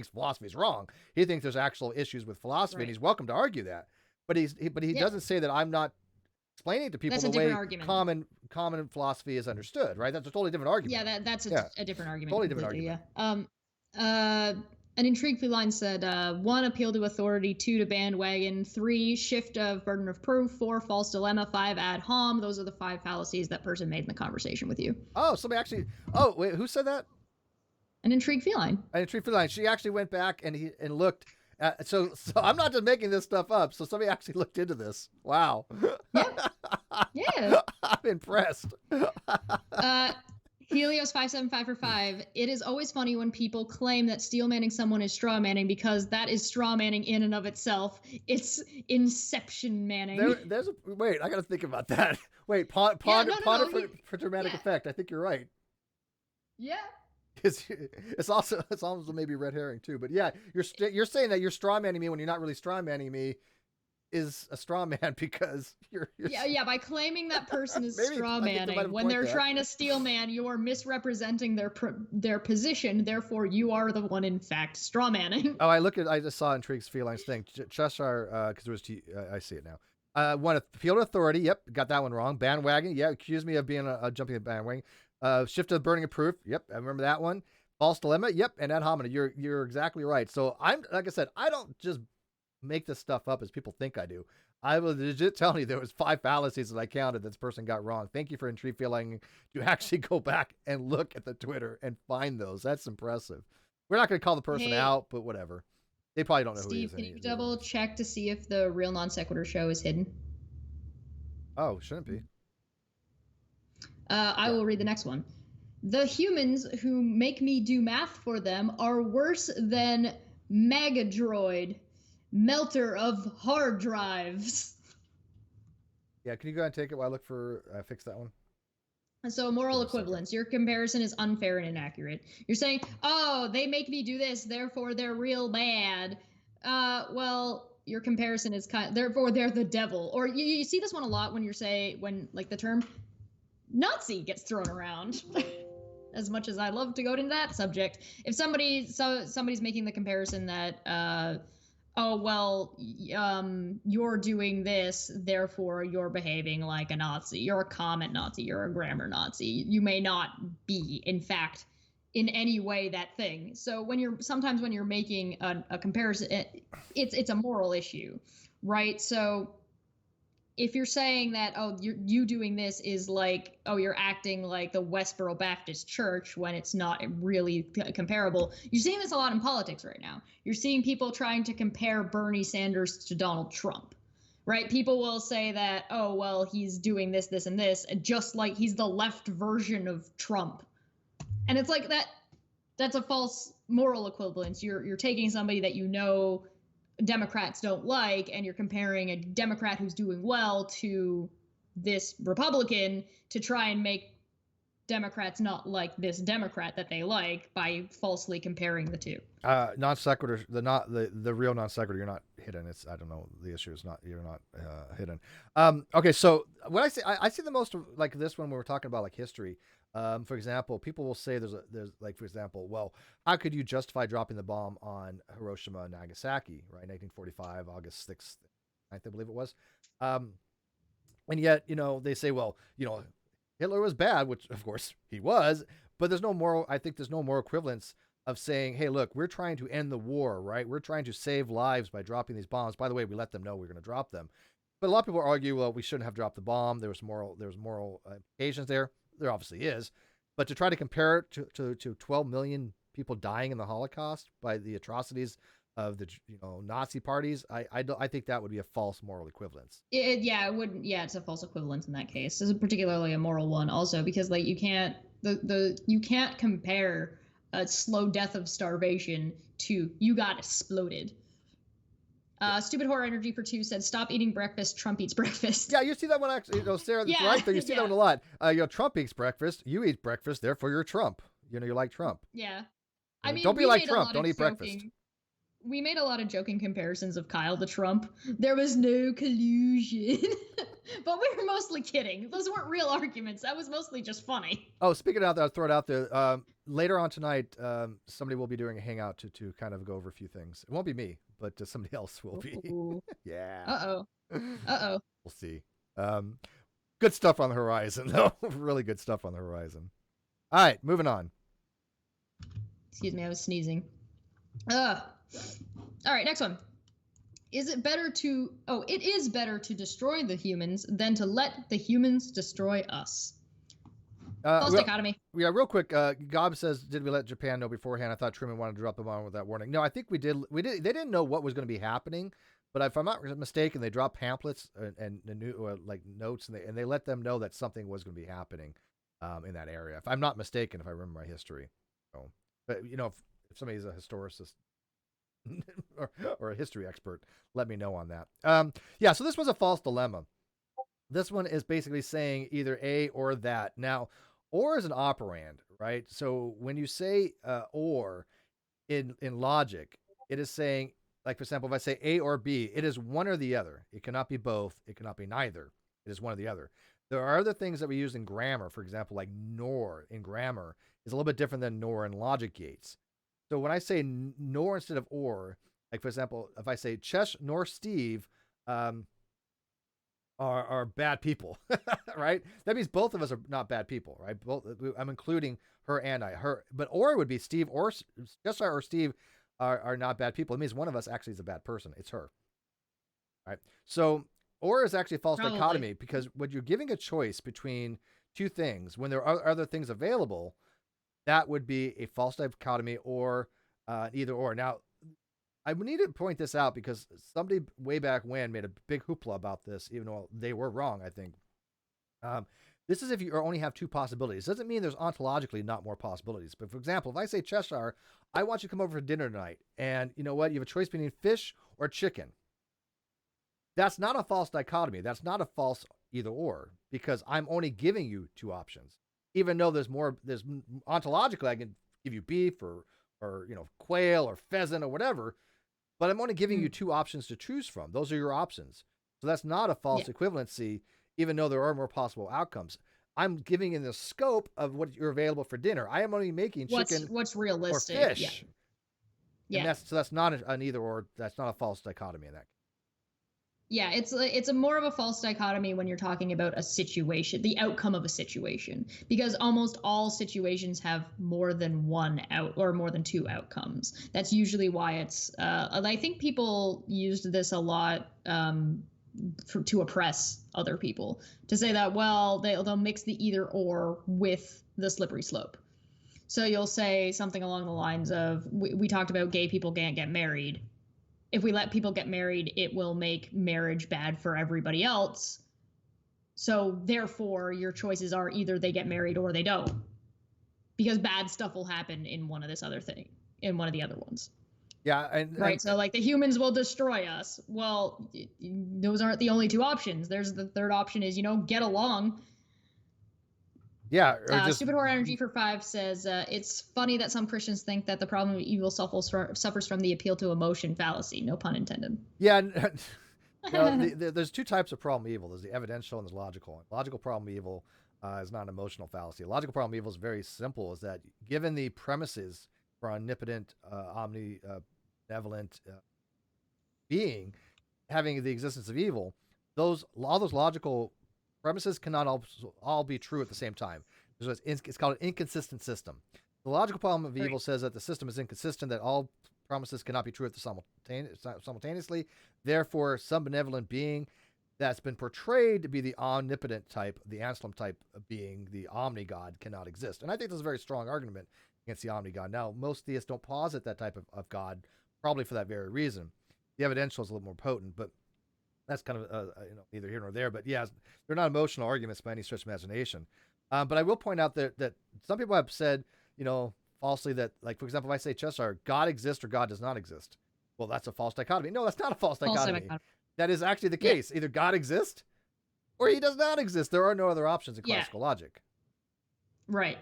philosophy is wrong. He thinks there's actual issues with philosophy, and he's welcome to argue that. But he doesn't say that I'm not explaining to people the way common philosophy is understood. Right? That's a totally different argument. Yeah, that's a different argument. Totally different argument. Yeah. An intrigued feline said, 1, appeal to authority, 2, to bandwagon, 3, shift of burden of proof, 4, false dilemma, 5, ad hom. Those are the 5 fallacies that person made in the conversation with you. Oh, somebody actually. Oh, wait, who said that? An intrigued feline. An intrigued feline. She actually went back and looked. So I'm not just making this stuff up. So somebody actually looked into this. Wow. Yeah. I'm impressed. Helios 575 for 5. It is always funny when people claim that steel manning someone is straw manning because that is straw manning in and of itself. It's inception manning. There's a wait. I got to think about that. Wait, ponder for dramatic effect. I think you're right. Yeah. It's also maybe red herring too. But yeah, you're saying that you're straw manning me when you're not really straw manning me is a straw man because you're yeah, by claiming that person is straw manning when they're trying to steel man, you are misrepresenting their position, therefore you are the one in fact straw manning. Oh, I just saw Intrigue's felines thing. Cheshire, because it was I see it now. One appeal to authority, yep, got that one wrong. Bandwagon, yeah, accused me of being a jumping the bandwagon. Shift to the burning of proof, yep, I remember that one. False dilemma, yep, and ad hominem, you're exactly right. So I'm like I said, I don't just make this stuff up as people think I do. I was legit telling you there was 5 fallacies that I counted this person got wrong. Thank you for Intrigue feeling to actually go back and look at the Twitter and find those. That's impressive. We're not going to call the person out, but whatever. They probably don't know who he is. Steve, can you double check to see if the real non sequitur show is hidden? Oh, shouldn't be. I will read the next one. The humans who make me do math for them are worse than Megadroid, melter of hard drives. Yeah, can you go ahead and take it while I look for fix that one? So moral equivalence. Your comparison is unfair and inaccurate. You're saying, oh, they make me do this, therefore they're real bad. Well, your comparison is therefore they're the devil. Or you see this one a lot when when like the term Nazi gets thrown around. As much as I love to go into that subject, if somebody's making the comparison that oh well, you're doing this, therefore you're behaving like a Nazi, you're a comment Nazi, you're a grammar Nazi, you may not be in fact in any way that thing. So sometimes when you're making a comparison, it's a moral issue, right? So if you're saying that, oh, you doing this is like, oh, you're acting like the Westboro Baptist Church when it's not really comparable. You're seeing this a lot in politics right now. You're seeing people trying to compare Bernie Sanders to Donald Trump, right? People will say that, oh, well, he's doing this, this, and this, just like he's the left version of Trump. And it's like that's a false moral equivalence. You're taking somebody that you know Democrats don't like, and you're comparing a Democrat who's doing well to this Republican to try and make Democrats not like this Democrat that they like by falsely comparing the two. Non sequitur, the real non sequitur, you're not hidden. It's, I don't know, the issue is you're not hidden. Okay, so what I see the most of like this when we're talking about like history. For example, people will say there's like, for example, well, how could you justify dropping the bomb on Hiroshima and Nagasaki, right? 1945, August 6th, 9th, I believe it was. And yet, they say, well, Hitler was bad, which of course he was, but there's no moral equivalence of saying, hey, look, we're trying to end the war, right? We're trying to save lives by dropping these bombs. By the way, we let them know we're going to drop them. But a lot of people argue, well, we shouldn't have dropped the bomb. There was moral implications there. There obviously is. But to try to compare it to 12 million people dying in the Holocaust by the atrocities of the Nazi parties, I think that would be a false moral equivalence. It wouldn't. Yeah, it's a false equivalence in that case. This is particularly a moral one also because like you can't compare a slow death of starvation to you got exploded. Stupid Horror Energy for 2 said, "Stop eating breakfast. Trump eats breakfast." Yeah, you see that one actually. Sarah, that's right there. You see that one a lot. Trump eats breakfast. You eat breakfast. Therefore, you're Trump. You like Trump. Yeah, I mean, don't be like Trump. Don't eat breakfast. We made a lot of joking comparisons of Kyle to Trump. There was no collusion. But we were mostly kidding. Those weren't real arguments. That was mostly just funny. Oh, speaking of that, I'll throw it out there. Later on tonight, somebody will be doing a hangout to kind of go over a few things. It won't be me, but somebody else will be. Yeah. Uh-oh. We'll see. Good stuff on the horizon, though. Really good stuff on the horizon. All right, moving on. Excuse me, I was sneezing. All right, next one. It is better to destroy the humans than to let the humans destroy us. False dichotomy. Yeah, real quick. Gob says, "Did we let Japan know beforehand? I thought Truman wanted to drop the bomb with that warning." No, I think we did. We did. They didn't know what was going to be happening, but if I'm not mistaken, they dropped pamphlets and new like notes, and they let them know that something was going to be happening. in that area. If I'm not mistaken, if I remember my history. So, but if somebody's a historicist or a history expert, let me know on that. Yeah, so this was a false dilemma. This one is basically saying either A or that. Now, or is an operand, right? So when you say or in logic, it is saying, like, for example, if I say A or B, it is one or the other. It cannot be both. It cannot be neither. It is one or the other. There are other things that we use in grammar, for example, like nor in grammar is a little bit different than nor in logic gates. So when I say nor instead of or, like, for example, if I say Chesh nor Steve are bad people, right? That means both of us are not bad people, right? I'm including her and her, but or would be Steve or Jessica or Steve are not bad people. It means one of us actually is a bad person. It's her, right? So or is actually a false dichotomy because when you're giving a choice between two things, when there are other things available, that would be a false dichotomy or either or. Now, I need to point this out because somebody way back when made a big hoopla about this, even though they were wrong, I think. This is if you only have two possibilities. Doesn't mean there's ontologically not more possibilities. But for example, if I say, Cheshire, I want you to come over for dinner tonight, and you know what? You have a choice between fish or chicken. That's not a false dichotomy. That's not a false either or, because I'm only giving you two options. Even though there's ontologically, I can give you beef or quail or pheasant or whatever, but I'm only giving you two options to choose from. Those are your options. So that's not a false equivalency, even though there are more possible outcomes. I'm giving in the scope of what you're available for dinner. I am only making chicken what's realistic or fish. Yeah. And that's not an either or. That's not a false dichotomy in that. Yeah, it's a more of a false dichotomy when you're talking about a situation, the outcome of a situation, because almost all situations have more than one out or more than two outcomes. That's usually why it's. I think people used this a lot to oppress other people, to say that they'll mix the either or with the slippery slope. So you'll say something along the lines of, we talked about gay people can't get married. If we let people get married, it will make marriage bad for everybody else. So therefore, your choices are either they get married or they don't, because bad stuff will happen in one of the other ones. Yeah, right. So like the humans will destroy us. Well, those aren't the only two options. There's the third option is get along. Yeah. Superchats Energy for 5 says, it's funny that some Christians think that the problem of evil suffers from the appeal to emotion fallacy. No pun intended. Yeah. There's two types of problem evil. There's the evidential and the logical. Logical problem evil is not an emotional fallacy. Logical problem evil is very simple, is that given the premises for omnipotent, omnibenevolent being having the existence of evil, all those logical premises cannot all be true at the same time. It's called an inconsistent system. The logical problem of evil says that the system is inconsistent, that all promises cannot be true at the simultaneously. Therefore, some benevolent being that's been portrayed to be the omnipotent type, the Anselm type of being, the omni-god, cannot exist. And I think there's a very strong argument against the omni-god. Now, most theists don't posit that type of God, probably for that very reason. The evidential is a little more potent, but that's kind of neither here nor there. But yeah, they're not emotional arguments by any stretch of imagination. But I will point out that some people have said, falsely that, like, for example, if I say, Cheshire, God exists or God does not exist. Well, that's a false dichotomy. No, that's not a false dichotomy. That is actually the case. Either God exists or he does not exist. There are no other options in classical logic. Right.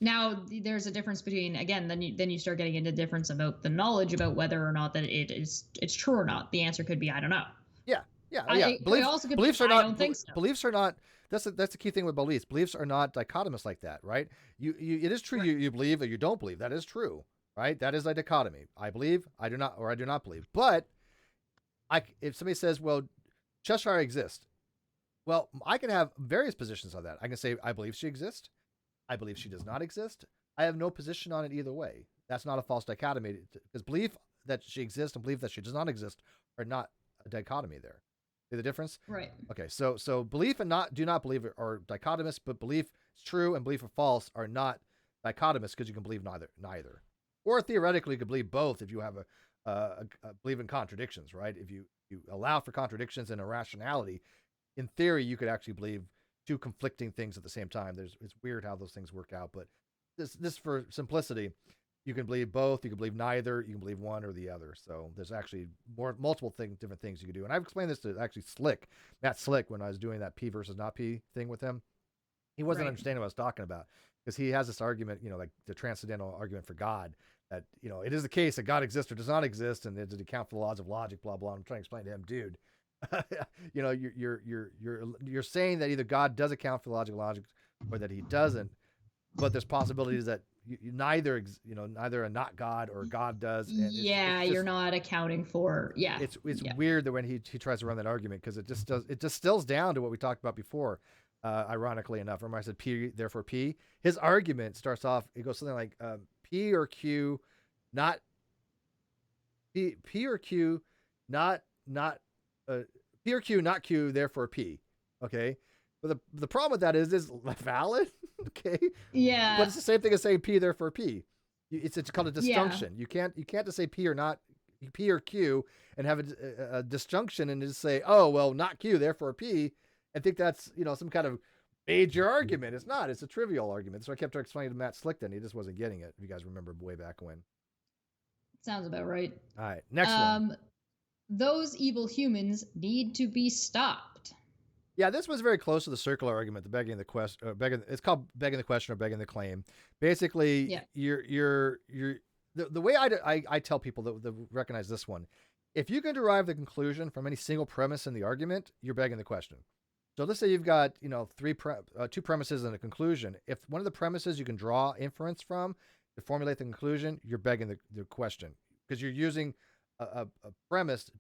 Now there's a difference between, again, then you start getting into difference about the knowledge about whether or not that it's true or not. The answer could be, I don't know. Yeah. Beliefs are not. I don't think so. Beliefs are not. That's the key thing with beliefs. Beliefs are not dichotomous like that, right? It is true. You believe or you don't believe. That is true, right? That is a dichotomy. I believe, I do not, or I do not believe. But if somebody says, well, Cheshire exists, well, I can have various positions on that. I can say I believe she exists. I believe she does not exist. I have no position on it either way. That's not a false dichotomy, because belief that she exists and belief that she does not exist are not a dichotomy there. See the difference? Right. Okay, so belief and do not believe are dichotomous, but belief is true and belief are false are not dichotomous, because you can believe neither. Or theoretically, you could believe both if you have a believe in contradictions, right? If you allow for contradictions and irrationality, in theory, you could actually believe two conflicting things at the same time. It's weird how those things work out, but this for simplicity, you can believe both, you can believe neither, you can believe one or the other. So there's actually multiple different things you can do. And I've explained this to actually Matt Slick, when I was doing that P versus not P thing with him. He wasn't understanding what I was talking about, because he has this argument, like the transcendental argument for God, that, it is the case that God exists or does not exist, and does it account for the laws of logic, blah, blah. I'm trying to explain to him, dude, you're saying that either God does account for the logic or that he doesn't, but there's possibilities that neither a not God or God does. And it's just, you're not accounting for. Yeah, it's weird that when he tries to run that argument, because it just distills down to what we talked about before. Ironically enough, remember I said P, therefore P. His argument starts off. It goes something like P or Q, not P or Q, not P or Q, not Q, therefore P. Okay. But the problem with that is valid. Okay. Yeah. But it's the same thing as saying P, therefore P. It's called a disjunction. Yeah. You can't just say P or Q and have a disjunction and just say, oh, well, not Q, therefore P. I think that's, some kind of major argument. It's not. It's a trivial argument. So I kept explaining to Matt Slick then. He just wasn't getting it. If you guys remember way back when. Sounds about right. All right. Next one. Those evil humans need to be stopped. Yeah, this was very close to the circular argument, the begging the question. It's called begging the question or begging the claim. Basically, you're the way I tell people that recognize this one. If you can derive the conclusion from any single premise in the argument, you're begging the question. So let's say you've got, two premises and a conclusion. If one of the premises you can draw inference from to formulate the conclusion, you're begging the question, because you're using a premise to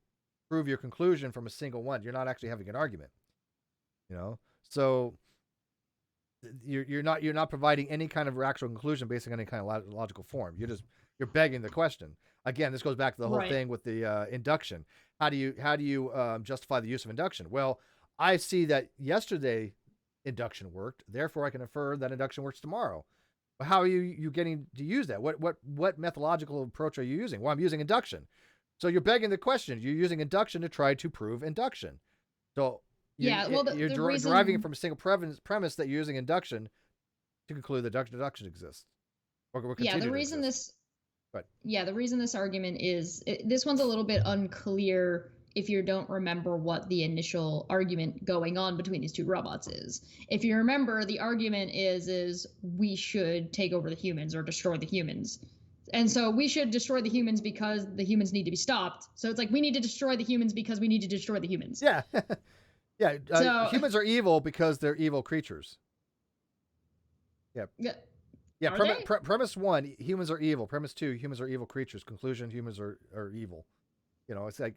prove your conclusion from a single one. You're not actually having an argument, so you're not providing any kind of actual conclusion based on any kind of logical form. You're begging the question. Again, this goes back to the whole thing with the induction. How do you justify the use of induction? Well, I see that yesterday induction worked, therefore I can infer that induction works tomorrow. But how are you getting to use that? What methodological approach are you using? Well, I'm using induction. So you're begging the question. You're using induction to try to prove induction. So you're deriving it from a single premise that you're using induction to conclude that induction exists. The reason this argument is, this one's a little bit unclear if you don't remember what the initial argument going on between these two robots is. If you remember, the argument is we should take over the humans or destroy the humans. And so we should destroy the humans because the humans need to be stopped. So it's like we need to destroy the humans because we need to destroy the humans. Yeah. Yeah. Humans are evil because they're evil creatures. Yeah. Yeah. Premise one, humans are evil. Premise two, humans are evil creatures. Conclusion, humans are evil. It's like...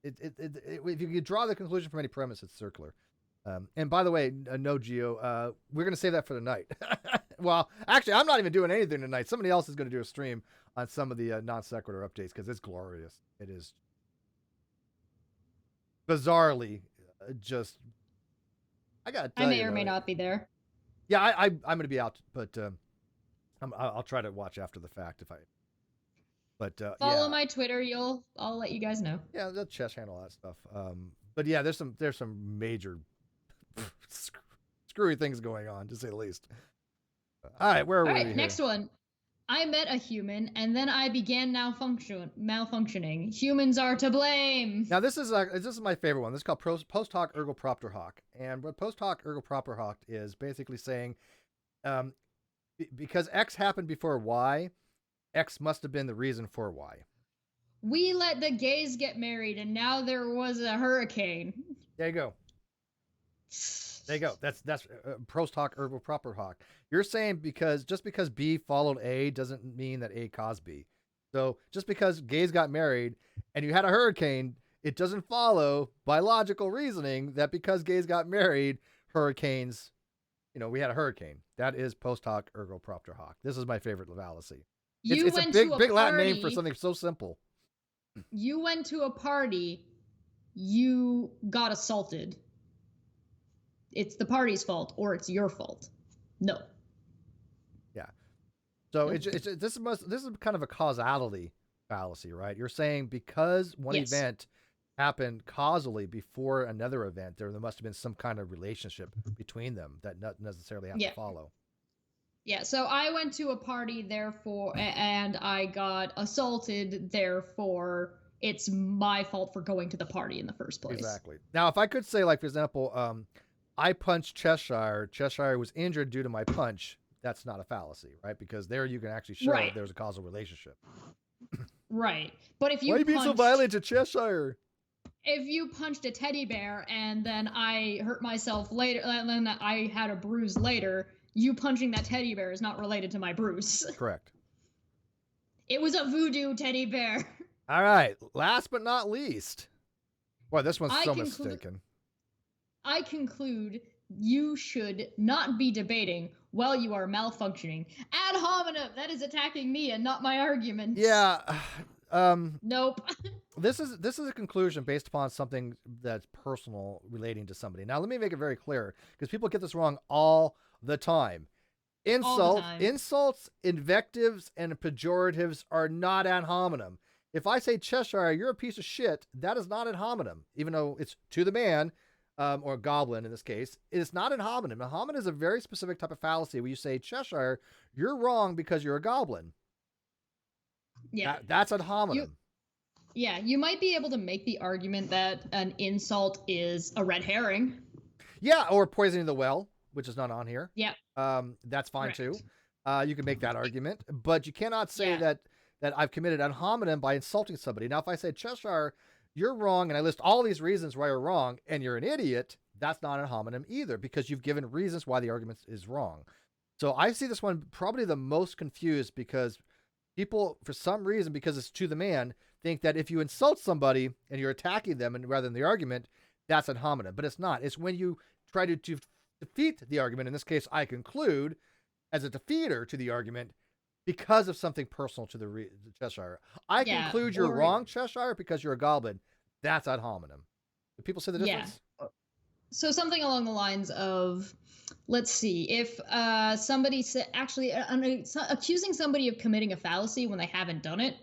if you could draw the conclusion from any premise, it's circular. And by the way, no Geo, we're going to save that for tonight. Well, actually, I'm not even doing anything tonight. Somebody else is going to do a stream on some of the non sequitur updates, because it's glorious. It is bizarrely just. I may or may not be there. Yeah, I'm going to be out, but I'll try to watch after the fact if I. But follow my Twitter. I'll let you guys know. Yeah, the Chesh handle all that stuff. But yeah, there's some major screwy things going on, to say the least. All right, where are we? All right, next one. I met a human and then I began malfunctioning. Humans are to blame. Now this is my favorite one. This is called post hoc ergo propter hoc, and what post hoc ergo propter hoc is basically saying, because X happened before Y. X must have been the reason for Y. We let the gays get married, and now there was a hurricane. There you go. That's post hoc ergo propter hoc. You're saying just because B followed A doesn't mean that A caused B. So just because gays got married and you had a hurricane, it doesn't follow by logical reasoning that because gays got married, hurricanes, we had a hurricane. That is post hoc ergo propter hoc. This is my favorite fallacy. It's a big Latin name for something so simple. You went to a party, you got assaulted. It's the party's fault, or it's your fault. No. Yeah. So this is kind of a causality fallacy, right? You're saying because one event happened causally before another event, there must have been some kind of relationship between them that not necessarily have to follow. Yeah, so I went to a party, therefore, and I got assaulted, therefore, it's my fault for going to the party in the first place. Exactly. Now, if I could say, like, for example, I punched Cheshire, Cheshire was injured due to my punch, that's not a fallacy, right? Because there you can actually show there's a causal relationship. Right. But if you Why are you being so violent to Cheshire? If you punched a teddy bear and then I hurt myself later, and then I had a bruise later, you punching that teddy bear is not related to my bruise. Correct. It was a voodoo teddy bear. All right. Last but not least. Boy, this one's so mistaken. I conclude you should not be debating while you are malfunctioning. Ad hominem, that is attacking me and not my arguments. Yeah. Nope. This is a conclusion based upon something that's personal relating to somebody. Now, let me make it very clear, because people get this wrong all the time. Insults, invectives, and pejoratives are not ad hominem. If I say, Cheshire, you're a piece of shit, that is not ad hominem, even though it's to the man, or goblin in this case. It is not ad hominem. Ad hominem is a very specific type of fallacy where you say, Cheshire, you're wrong because you're a goblin. Yeah. That's ad hominem. You might be able to make the argument that an insult is a red herring. Yeah, or poisoning the well, which is not on here. Yeah. That's fine too. You can make that argument, but you cannot say that I've committed ad hominem by insulting somebody. Now, if I say, Cheshire, you're wrong, and I list all these reasons why you're wrong, and you're an idiot, that's not ad hominem either, because you've given reasons why the argument is wrong. So I see this one probably the most confused, because people, for some reason, because it's to the man, think that if you insult somebody and you're attacking them, and rather than the argument, that's ad hominem. But it's not. It's when you try to defeat the argument. In this case, I conclude as a defeater to the argument because of something personal to the Cheshire. I conclude you're wrong, Cheshire, because you're a goblin. That's ad hominem. Do people see the difference? Yeah. So something along the lines of, let's see, if somebody accusing somebody of committing a fallacy when they haven't done it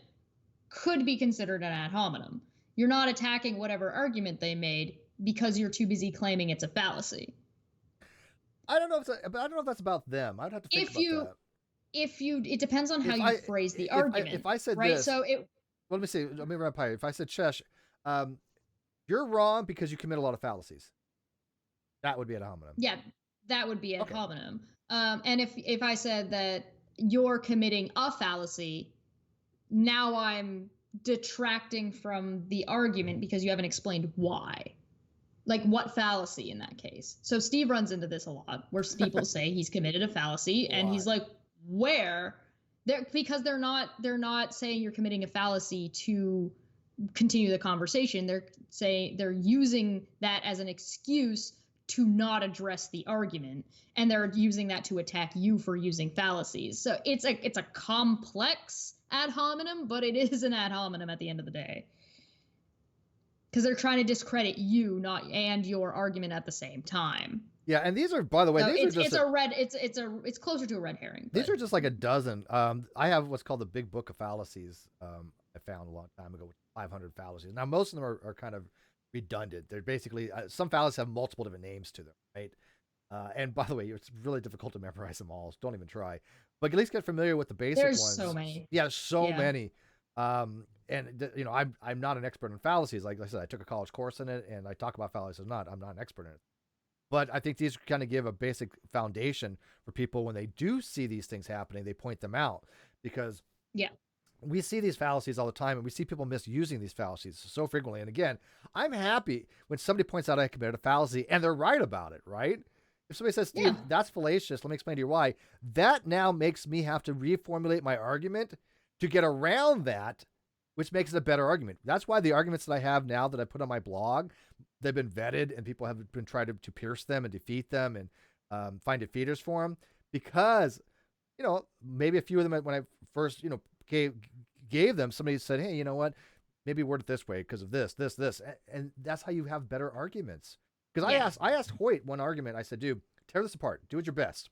could be considered an ad hominem. You're not attacking whatever argument they made because you're too busy claiming it's a fallacy. I don't know if that's about them. I'd have to think about that. It depends on how you phrase the argument. If I said right, this, so let me see. Let me run by. If I said, Chesh, you're wrong because you commit a lot of fallacies, that would be ad hominem. Yeah, that would be ad hominem. And if I said that you're committing a fallacy, now I'm detracting from the argument because you haven't explained why. Like, what fallacy in that case? So Steve runs into this a lot, where people say he's committed a fallacy, and he's like, where? Because they're not saying you're committing a fallacy to continue the conversation. They're saying they're using that as an excuse to not address the argument, and they're using that to attack you for using fallacies. So it's a complex ad hominem, but it is an ad hominem at the end of the day, because they're trying to discredit you and your argument at the same time. Yeah, and these are, by the way, so these it's closer to a red herring. These are just like a dozen. I have what's called the Big Book of Fallacies. I found a long time ago with 500 fallacies. Now most of them are kind of redundant. They're basically some fallacies have multiple different names to them, right? And by the way, it's really difficult to memorize them all. So don't even try. But at least get familiar with the basic ones. There's so many. Yeah, many. And you know, I'm not an expert in fallacies. Like I said, I took a college course in it, and I talk about fallacies. I'm not an expert in it. But I think these kind of give a basic foundation for people when they do see these things happening. They point them out, because we see these fallacies all the time, and we see people misusing these fallacies so frequently. And again, I'm happy when somebody points out I committed a fallacy and they're right about it, right? If somebody says, Steve, that's fallacious, let me explain to you why. That now makes me have to reformulate my argument to get around that, which makes it a better argument. That's why the arguments that I have now that I put on my blog, they've been vetted, and people have been trying to pierce them and defeat them and find defeaters for them, because, you know, maybe a few of them, when I first, you know, gave them, somebody said, hey, you know what, maybe word it this way because of this. And that's how you have better arguments. Because I asked Hoyt one argument. I said, dude, tear this apart. Do it your best.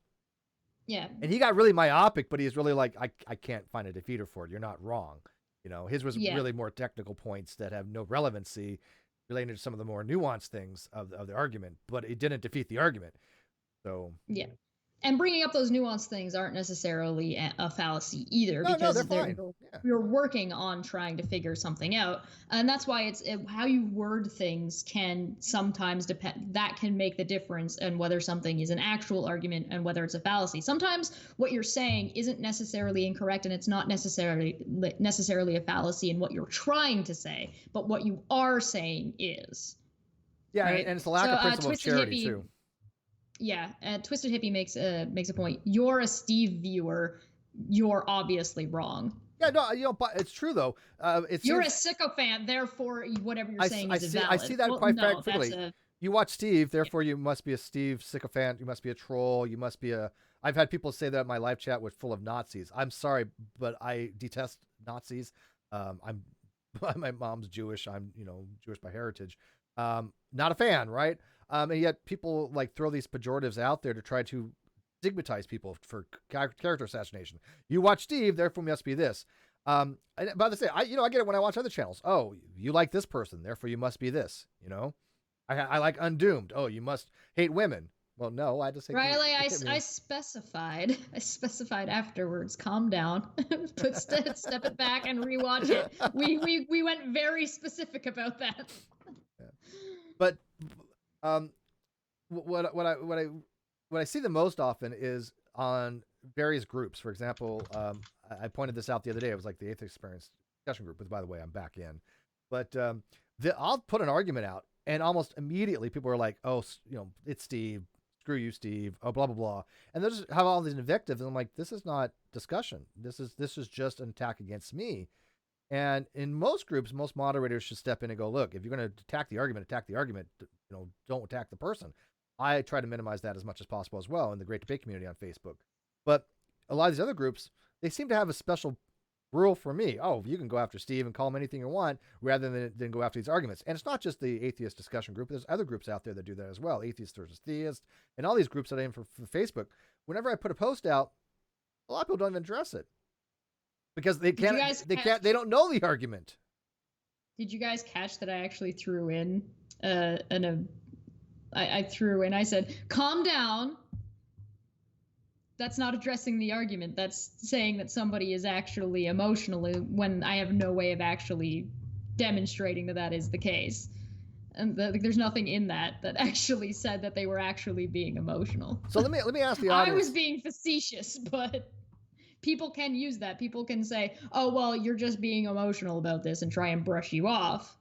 Yeah. And he got really myopic, but he's really like, I can't find a defeater for it. You're not wrong. You know, his was really more technical points that have no relevancy relating to some of the more nuanced things of the argument, but it didn't defeat the argument. So yeah. And bringing up those nuanced things aren't necessarily a fallacy either, no, because they're fine. Yeah. you're working on trying to figure something out, and that's why how you word things can sometimes depend. That can make the difference in whether something is an actual argument and whether it's a fallacy. Sometimes what you're saying isn't necessarily incorrect, and it's not necessarily a fallacy in what you're trying to say, but what you are saying is. Yeah, right? and it's the lack of principle of charity too. Yeah, Twisted Hippie makes a point. You're a Steve viewer. You're obviously wrong. Yeah, no, but it's true though. You're a sycophant, therefore whatever you're saying is invalid. I see that quite frequently. You watch Steve, therefore you must be a Steve sycophant. You must be a troll. You must be a. I've had people say that in my live chat was full of Nazis. I'm sorry, but I detest Nazis. My mom's Jewish. I'm Jewish by heritage. Not a fan, right? And yet people like throw these pejoratives out there to try to stigmatize people for character assassination. You watch Steve, therefore must be this. And by the way, I get it when I watch other channels. Oh, you like this person, therefore you must be this. I like Undoomed. Oh, you must hate women. Well, no, I just hate Riley. I specified afterwards. Calm down. Step it back and rewatch it. We went very specific about that. Yeah. But what I see the most often is on various groups. For example, I pointed this out the other day. It was like the Atheist Experience discussion group, which, by the way, I'm back in. But I'll put an argument out, and almost immediately people are like, "Oh, it's Steve. Screw you, Steve. Oh, blah blah blah." And they'll just have all these invectives, and I'm like, "This is not discussion. This is just an attack against me." And in most groups, most moderators should step in and go, "Look, if you're going to attack the argument. Don't attack the person." I try to minimize that as much as possible as well in the Great Debate community on Facebook. But a lot of these other groups, they seem to have a special rule for me. Oh, you can go after Steve and call him anything you want rather than go after these arguments. And it's not just the atheist discussion group. There's other groups out there that do that as well. Atheist versus Theist and all these groups that I am for Facebook. Whenever I put a post out, a lot of people don't even address it because they don't know the argument. Did you guys catch that I actually threw in I said, calm down. That's not addressing the argument. That's saying that somebody is actually emotional when I have no way of actually demonstrating that is the case. And there's nothing in that actually said that they were actually being emotional. So let me ask the audience. I was being facetious, but people can use that. People can say, oh, well, you're just being emotional about this and try and brush you off.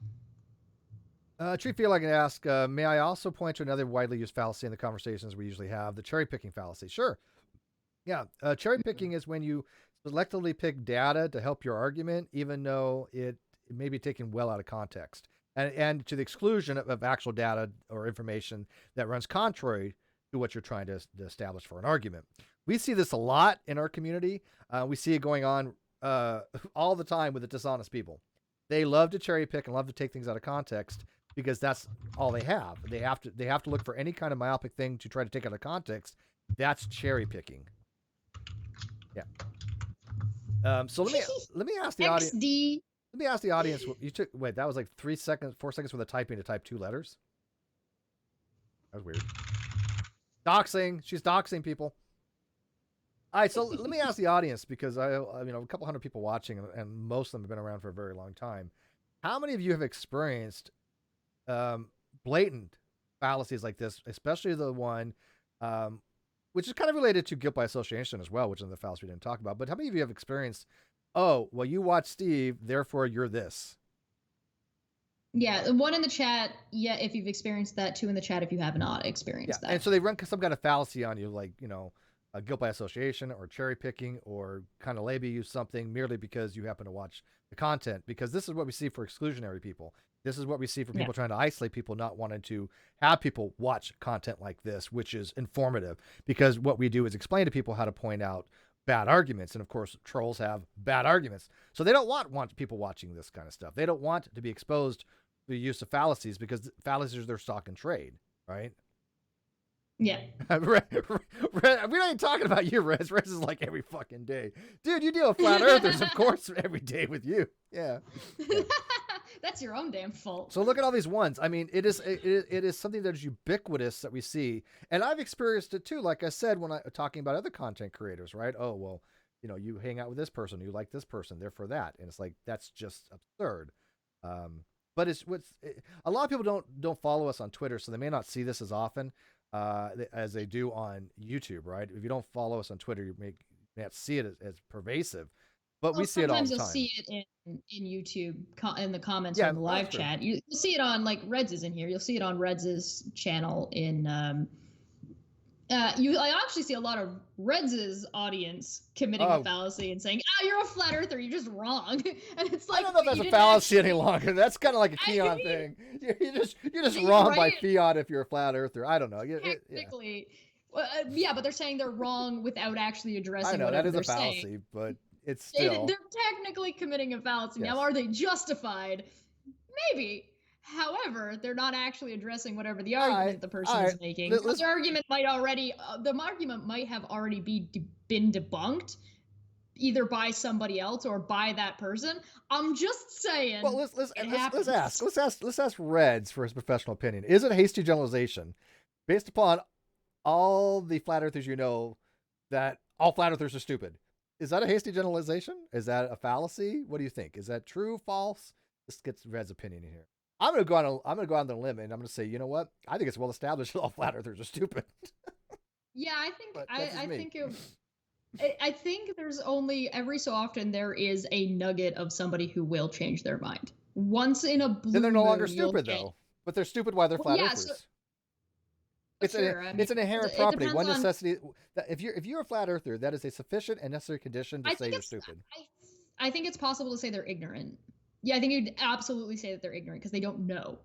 Tree Feel I can ask, may I also point to another widely used fallacy in the conversations we usually have, the cherry picking fallacy? Sure. Yeah. Cherry picking is when you selectively pick data to help your argument, even though it may be taken well out of context and to the exclusion of actual data or information that runs contrary to what you're trying to establish for an argument. We see this a lot in our community. We see it going on all the time with the dishonest people. They love to cherry pick and love to take things out of context because that's all they have. They have to look for any kind of myopic thing to try to take out of context. That's cherry picking. Yeah. So let me ask the audience. Let me ask the audience. That was like 4 seconds for the typing to type 2 letters. That was weird. Doxing. She's doxing people. All right, so let me ask the audience because I a couple hundred people watching, and most of them have been around for a very long time. How many of you have experienced blatant fallacies like this, especially the one which is kind of related to guilt by association as well, which is the fallacy we didn't talk about. But how many of you have experienced, oh, well, you watch Steve, therefore you're this? Yeah, one in the chat, yeah, if you've experienced that, 2 in the chat if you have not experienced that. And so they run some kind of fallacy on you, like, guilt by association or cherry picking or kind of label you something merely because you happen to watch the content, because this is what we see for exclusionary people. This is what we see for people trying to isolate people, not wanting to have people watch content like this, which is informative, because what we do is explain to people how to point out bad arguments. And of course, trolls have bad arguments. So they don't want people watching this kind of stuff. They don't want to be exposed to the use of fallacies because fallacies are their stock and trade, right? Yeah. We're not even talking about you, Rez. Rez is like every fucking day. Dude, you deal with flat earthers, of course, every day with you. Yeah. That's your own damn fault. So look at all these ones. I mean, it is something that is ubiquitous that we see, and I've experienced it too. Like I said, when I talking about other content creators, right? Oh well, you hang out with this person, you like this person, therefore that, and it's like that's just absurd. But a lot of people don't follow us on Twitter, so they may not see this as often as they do on YouTube, right? If you don't follow us on Twitter, you may not see it as pervasive. But we see it all the time. Sometimes you'll see it in YouTube in the comments Yeah, on the live chat. You'll see it on like Reds is in here. You'll see it on Reds' channel in. I actually see a lot of Reds' audience committing a fallacy and saying, "Oh, you're a flat earther. You're just wrong." And it's like I don't know if that's a fallacy any longer. That's kind of like a Keon thing. You're just wrong by fiat if you're a flat earther. I don't know. Technically, yeah, but they're saying they're wrong without actually addressing. I know whatever that is a fallacy, saying. but it's still. They're technically committing a fallacy. Yes. Now, are they justified? Maybe. However, they're not actually addressing whatever the argument the person is making. The argument might have already been debunked, either by somebody else or by that person. I'm just saying. Well, let's ask Reds for his professional opinion. Is it a hasty generalization based upon all the flat earthers that all flat earthers are stupid? Is that a hasty generalization? Is that a fallacy? What do you think? Is that true, false? This gets Red's opinion in here. I'm gonna go on the limb and I'm gonna say, you know what? I think it's well established that all flat earthers are stupid. Yeah, I think there's only every so often there is a nugget of somebody who will change their mind. Once in a blue then they're no longer stupid though. But they're stupid while they're flat earthers. It's an inherent property. One necessity. If you're a flat earther, that is a sufficient and necessary condition to say you're stupid. I think it's possible to say they're ignorant. Yeah, I think you'd absolutely say that they're ignorant because they don't know.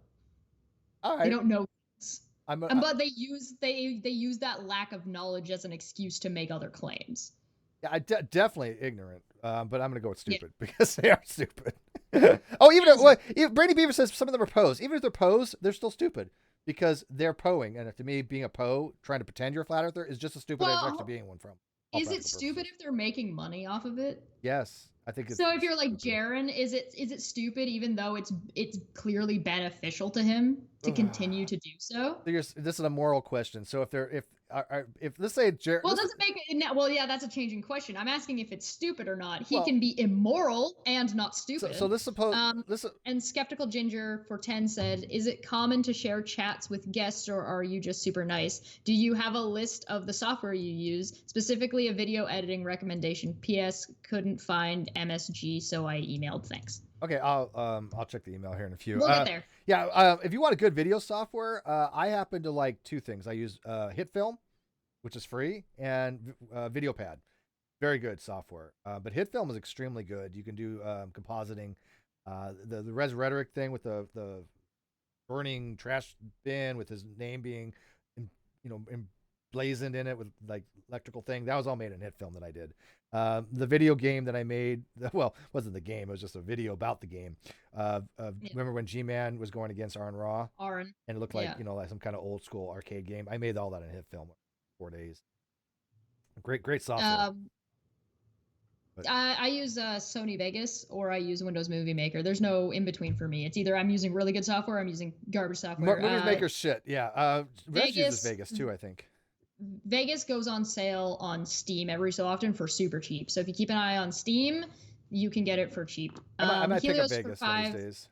All right. They don't know. But they use that lack of knowledge as an excuse to make other claims. Yeah, definitely ignorant. But I'm going to go with stupid because they are stupid. Even Brady Beaver says some of them are poes. Even if they're poes, they're still stupid because they're poeing. And to me, being a poe, trying to pretend you're a flat earther is just as stupid as actually being one from. Is it stupid if they're making money off of it? Yes. I think it's so. If you're like Jaren, is it stupid even though it's clearly beneficial to him to continue to do so? This is a moral question. So if let's say Jaren, well, does it make it? Well, yeah, that's a changing question. I'm asking if it's stupid or not. He can be immoral and not stupid. So let's suppose. And Skeptical Ginger for 10 said, "Is it common to share chats with guests, or are you just super nice? Do you have a list of the software you use, specifically a video editing recommendation? P.S. Couldn't find MSG, so I emailed. Thanks." Okay, I'll check the email here in a few. We'll get there. Yeah, if you want a good video software, I happen to like two things. I use HitFilm, which is free, and VideoPad. Very good software. But HitFilm is extremely good. You can do compositing. The Res Rhetoric thing with the burning trash bin with his name being, emblazoned in it with like electrical thing. That was all made in HitFilm that I did. The video game that I made, wasn't the game. It was just a video about the game. Remember when G-Man was going against Aaron Raw? Aaron. And it looked like, like some kind of old school arcade game. I made all that in HitFilm. 4 days. Great software. I use Sony Vegas or I use Windows Movie Maker. There's no in between for me. It's either I'm using really good software or I'm using garbage software. Movie Maker's shit. Yeah. Vegas uses Vegas too, I think. Vegas goes on sale on Steam every so often for super cheap. So if you keep an eye on Steam, you can get it for cheap. I might pick up Vegas one of these days.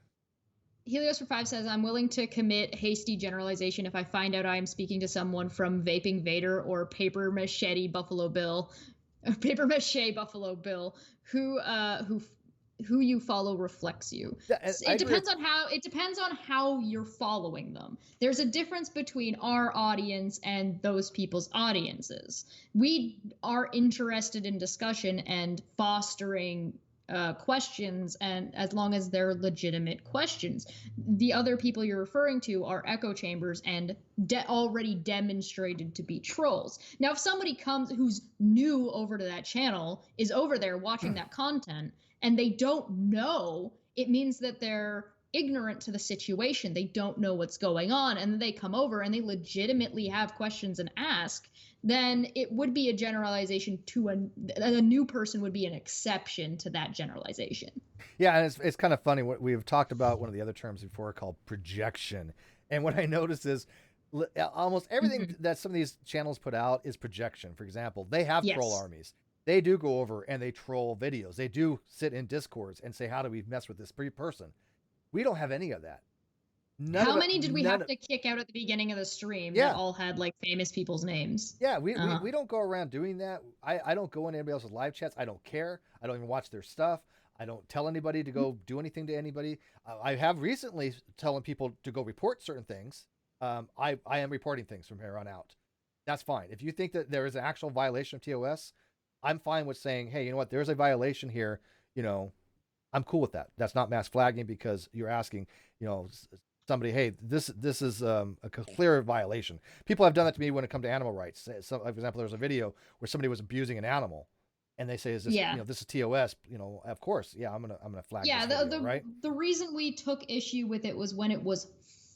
Helios for 5 says, "I'm willing to commit hasty generalization if I find out I am speaking to someone from Vaping Vader or Paper Mache Buffalo Bill, who you follow reflects you." It depends on how you're following them. There's a difference between our audience and those people's audiences. We are interested in discussion and fostering questions, and as long as they're legitimate questions. The other people you're referring to are echo chambers and already demonstrated to be trolls. Now, if somebody comes who's new over to that channel, is over there watching that content, and they don't know, it means that they're ignorant to the situation. They don't know what's going on, and they come over and they legitimately have questions and ask, then it would be a generalization to a new person would be an exception to that generalization. Yeah, and it's kind of funny. What we've talked about one of the other terms before called projection, and what I noticed is almost everything that some of these channels put out is projection. For example, they have troll Yes. armies. They do go over and they troll videos. They do sit in discords and say, "How do we mess with this person?" We don't have any of that. None How of it. many did we None have of, to kick out at the beginning of the stream that yeah, all had like famous people's names? yeah. We, we Uh-huh. we don't go around doing that. I don't go in anybody else's live chats. I don't care. I don't even watch their stuff. I don't tell anybody to go do anything to anybody. I have recently telling people to go report certain things. I am reporting things from here on out. That's fine. If you think that there is an actual violation of TOS, I'm fine with saying, hey, you know what? There's a violation here. You know, I'm cool with that. That's not mass flagging because you're asking, you know, somebody, hey, this is a clear violation. People have done that to me when it comes to animal rights. So, for example, there was a video where somebody was abusing an animal, and they say, is this, Yeah. you know, this is TOS? You know, of course, yeah, I'm gonna flag Yeah, this video, the right? the reason we took issue with it was when it was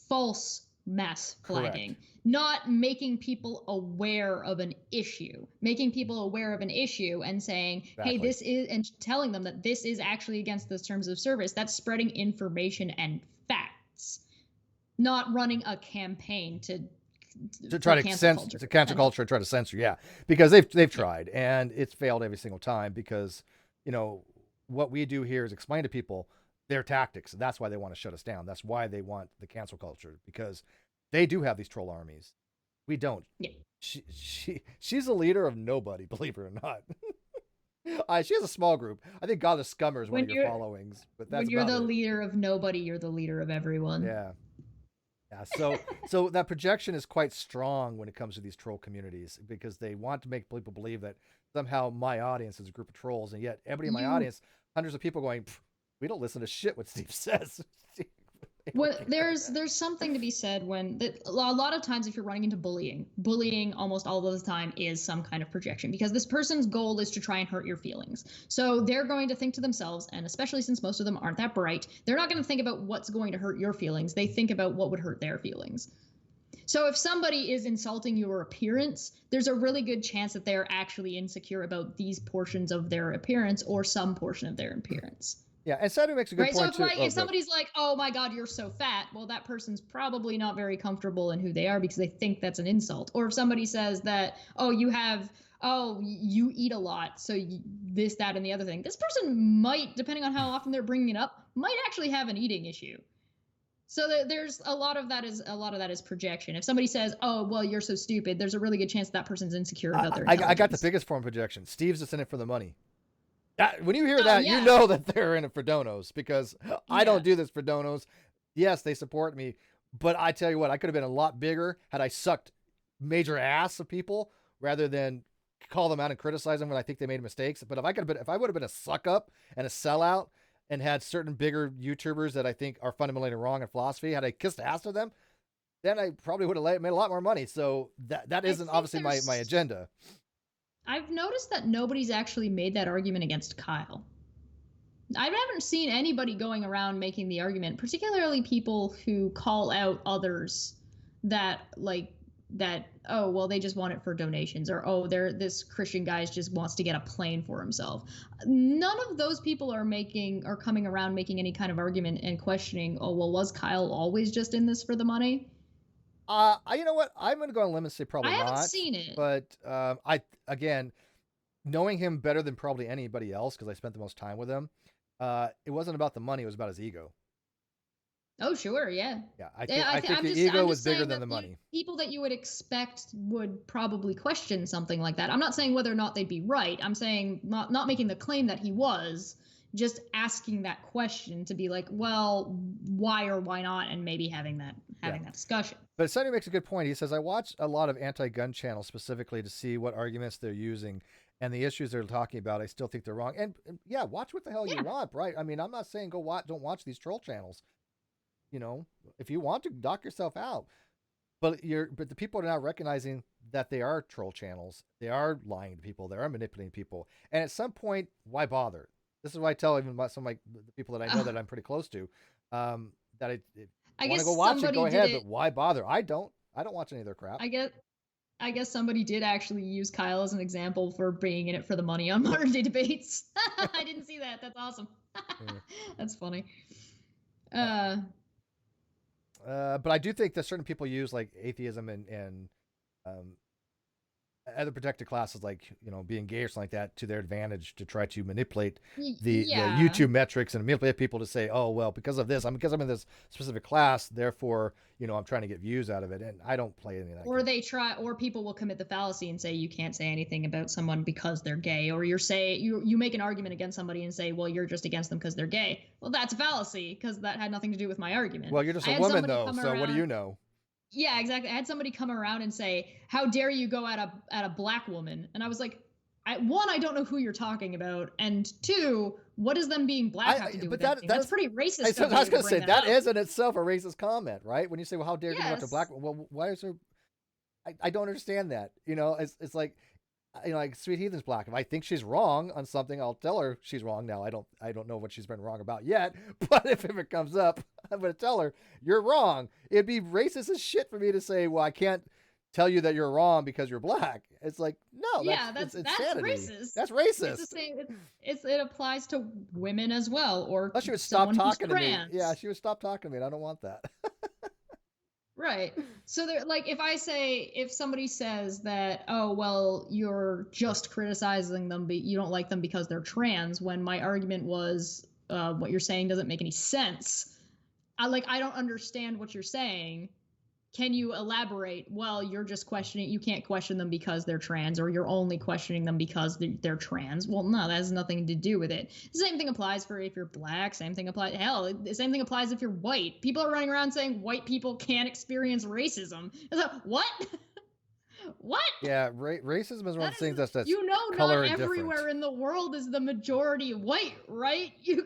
false mass Correct. flagging, not making people aware of an issue, making people aware of an issue and saying, hey, Exactly. this is, and telling them that this is actually against the terms of service. That's spreading information and facts, not running a campaign To for try to cancel culture. cancel culture and try to censor, yeah, because they've tried and it's failed every single time because you know what we do here is explain to people their tactics. That's why they want to shut us down. That's why they want the cancel culture because they do have these troll armies. We don't. Yeah. She's a leader of nobody, believe it or not. She has a small group. I think God the Scummer is one When of your you're followings, but when that's you're about the it. leader of nobody, you're the leader of everyone. Yeah. Yeah, so that projection is quite strong when it comes to these troll communities because they want to make people believe that somehow my audience is a group of trolls, and yet everybody in my You audience, hundreds of people going, we don't listen to shit what Steve says. They don't What care. there's something to be said when that a lot of times if you're running into bullying almost all of the time is some kind of projection because this person's goal is to try and hurt your feelings. So they're going to think to themselves, and especially since most of them aren't that bright, they're not going to think about what's going to hurt your feelings. They think about what would hurt their feelings. So if somebody is insulting your appearance, there's a really good chance that they're actually insecure about these portions of their appearance or some portion of their appearance. Yeah, and Sadhu makes a good Right. So point if too. like Oh, if good. somebody's like, "Oh my God, you're so fat," well, that person's probably not very comfortable in who they are because they think that's an insult. Or if somebody says that, "Oh, you eat a lot, so this, that, and the other thing," this person might, depending on how often they're bringing it up, might actually have an eating issue. So there's a lot of that is projection. If somebody says, "Oh, well, you're so stupid," there's a really good chance that person's insecure about their I got the intelligence. biggest form of projection. Steve's just in it for the money. When you hear Oh that, you yeah, know that they're in it for donos because I yeah. don't do this for donos. Yes, they support me, but I tell you what, I could have been a lot bigger had I sucked major ass of people rather than call them out and criticize them when I think they made mistakes. But if I would have been a suck up and a sellout and had certain bigger YouTubers that I think are fundamentally wrong in philosophy, had I kissed ass to them, then I probably would have made a lot more money. So that I isn't think obviously my there's agenda. I've noticed that nobody's actually made that argument against Kyle. I haven't seen anybody going around making the argument, particularly people who call out others that like that, oh well, they just want it for donations, or oh, they're this Christian guy just wants to get a plane for himself. None of those people are coming around making any kind of argument and questioning, oh well, was Kyle always just in this for the money? You know what? I'm going to go on a limb and say I probably haven't not. seen it. But I again, knowing him better than probably anybody else because I spent the most time with him, it wasn't about the money; it was about his ego. Oh, sure, yeah. Yeah, Yeah, I think I'm the just ego I'm was just bigger saying than that the money. people that you would expect would probably question something like that. I'm not saying whether or not they'd be right. I'm saying not making the claim that he was, just asking that question to be like, well, why or why not, and maybe Yeah. having that discussion. But Sonny makes a good point. He says, I watch a lot of anti gun channels specifically to see what arguments they're using and the issues they're talking about. I still think they're wrong. And yeah, watch what the hell you Yeah. want, right? I mean, I'm not saying don't watch these troll channels. You know, if you want to, knock yourself out. But the people are now recognizing that they are troll channels. They are lying to people. They are manipulating people. And at some point, why bother? This is why I tell even some of the people that I know that I'm pretty close to. that I want guess to go watch it, somebody go did ahead. it. But why bother? I don't watch any of their crap. I guess somebody did actually use Kyle as an example for bringing in it for the money on modern day debates. I didn't see that. That's awesome. That's funny. But I do think that certain people use like atheism and um, other protected classes, like being gay or something like that, to their advantage to try to manipulate the YouTube metrics and manipulate people to say, oh well, because I'm in this specific class, therefore I'm trying to get views out of it, and I don't play any of that. Or people will commit the fallacy and say you can't say anything about someone because they're gay, or you make an argument against somebody and say, well, you're just against them because they're gay. Well, that's a fallacy because that had nothing to do with my argument. Well, you're just a woman though, so what do you know? Yeah, exactly. I had somebody come around and say, "How dare you go at a black woman?" And I was like, one, I don't know who you're talking about, and two, what does them being black have to do with anything? That's pretty racist. I was going to say that is in itself a racist comment, right? When you say, "Well, how dare you go after black?" Well, why is there? I don't understand that. It's like. Like Sweet Heathen's black. If I think she's wrong on something, I'll tell her she's wrong. Now I don't know what she's been wrong about yet, but if it comes up, I'm going to tell her you're wrong. It'd be racist as shit for me to say, well, I can't tell you that you're wrong because you're black. It's like, no, that's racist. That's racist. It's the same. It applies to women as well. Or unless she would stop talking to me. Yeah, she would stop talking to me, and I don't want that. Right. So they're like, if somebody says that, oh, well, you're just criticizing them, but you don't like them because they're trans, when my argument was, what you're saying doesn't make any sense. I don't understand what you're saying. Can you elaborate? Well, you're just questioning. You can't question them because they're trans, or you're only questioning them because they're trans. Well, no, that has nothing to do with it. The same thing applies for if you're black. Same thing applies. Hell, the same thing applies if you're white. People are running around saying white people can't experience racism. It's like, what? What? Yeah, racism is one of the things that's not everywhere in the world is the majority white, right? You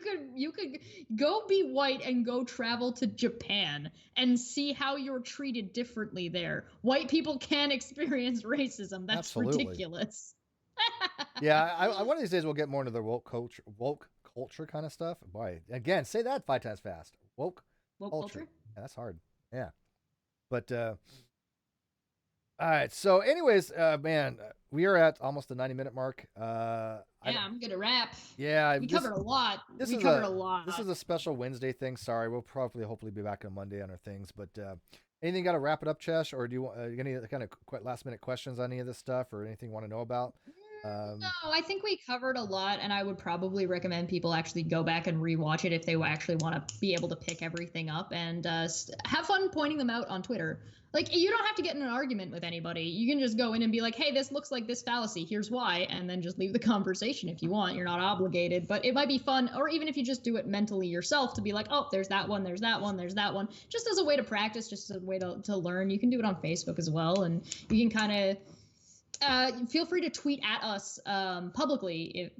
could go be white and go travel to Japan and see how you're treated differently there. White people can experience racism. That's Absolutely ridiculous. Yeah, I one of these days we'll get more into the woke culture kind of stuff. Boy, again, say that 5 times fast. Woke culture. Yeah, that's hard. Yeah, but. All right. So, anyways, man, we are at almost the 90-minute mark. I'm gonna wrap. Yeah, we covered a lot. This is a special Wednesday thing. Sorry, we'll hopefully be back on Monday on our things. But anything got to wrap it up, Chesh, or do you want any kind of last minute questions on any of this stuff, or anything you want to know about? No, I think we covered a lot, and I would probably recommend people actually go back and rewatch it if they actually want to be able to pick everything up, and have fun pointing them out on Twitter. Like, you don't have to get in an argument with anybody. You can just go in and be like, hey, this looks like this fallacy. Here's why. And then just leave the conversation if you want. You're not obligated. But it might be fun, or even if you just do it mentally yourself, to be like, oh, there's that one, there's that one, there's that one. Just as a way to practice, just as a way to learn. You can do it on Facebook as well. And you can kind of feel free to tweet at us publicly,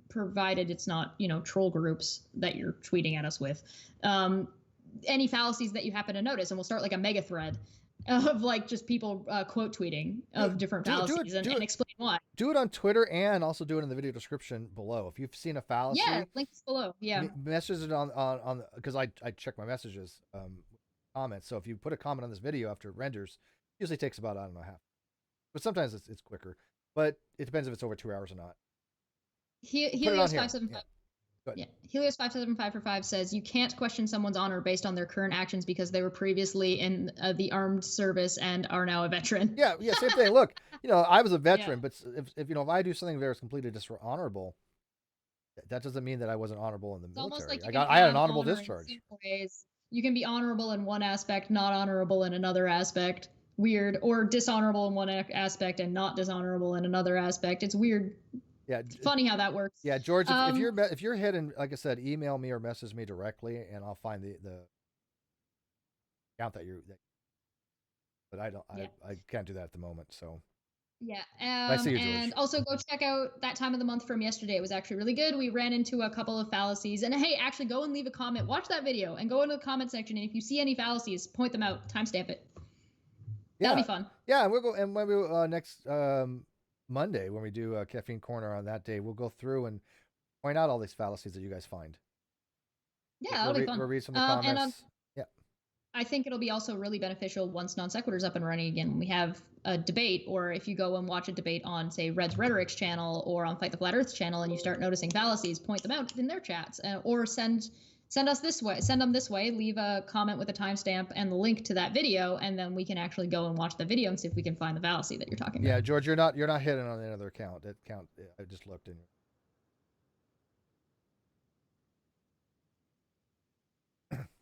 provided it's not, troll groups that you're tweeting at us with. Any fallacies that you happen to notice. And we'll start like a mega thread of like just people quote tweeting of different fallacies and explain why. Do it on Twitter and also do it in the video description below. If you've seen a fallacy, links below. Yeah, message it on because I check my messages comments. So if you put a comment on this video after it renders, it usually takes about, I don't know, half. But sometimes it's quicker. But it depends if it's over 2 hours or not. Helios 575. Yeah, Helios 575 says you can't question someone's honor based on their current actions because they were previously in the armed service and are now a veteran. Yeah, same thing. Look, I was a veteran, but if I do something that was completely dishonorable, that doesn't mean that I wasn't honorable in the military. I had an honorable discharge. You can be honorable in one aspect, not honorable in another aspect. Weird. Or dishonorable in one aspect and not dishonorable in another aspect. It's weird. Yeah, it's funny how that works. Yeah, George, if you're hitting, like I said, email me or message me directly, and I'll find the account that you're. But I don't. Yeah. I can't do that at the moment. So. Yeah. I see you, George. And also go check out that time of the month from yesterday. It was actually really good. We ran into a couple of fallacies, and hey, actually go and leave a comment. Watch that video and go into the comment section. And if you see any fallacies, point them out. Timestamp it. That'll be fun. Yeah, we'll go, and when we next Monday, when we do a Caffeine Corner on that day, we'll go through and point out all these fallacies that you guys find. Yeah, that'll be fun. We'll read some of the comments. And I think it'll be also really beneficial once non sequitur's up and running again. When we have a debate, or if you go and watch a debate on, say, Red's Rhetoric's channel or on Fight the Flat Earth channel, and you start noticing fallacies, point them out in their chats, or send us this way, send them this way. Leave a comment with a timestamp and the link to that video, and then we can actually go and watch the video and see if we can find the fallacy that you're talking about. Yeah, George, you're not hitting on another account. That account I just looked in.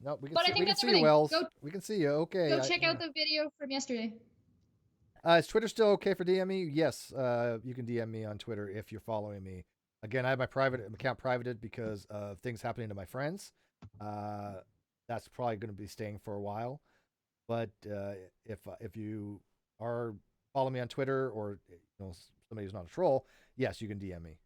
No, we can But I see, think we can that's see you, everything. Wells. Go- We can see you. Okay. Go check out the video from yesterday. Is Twitter still okay for DM me? Yes, you can DM me on Twitter if you're following me. Again, I have my private account privated because of things happening to my friends. That's probably going to be staying for a while. But if you are following me on Twitter, or somebody who's not a troll, yes, you can DM me.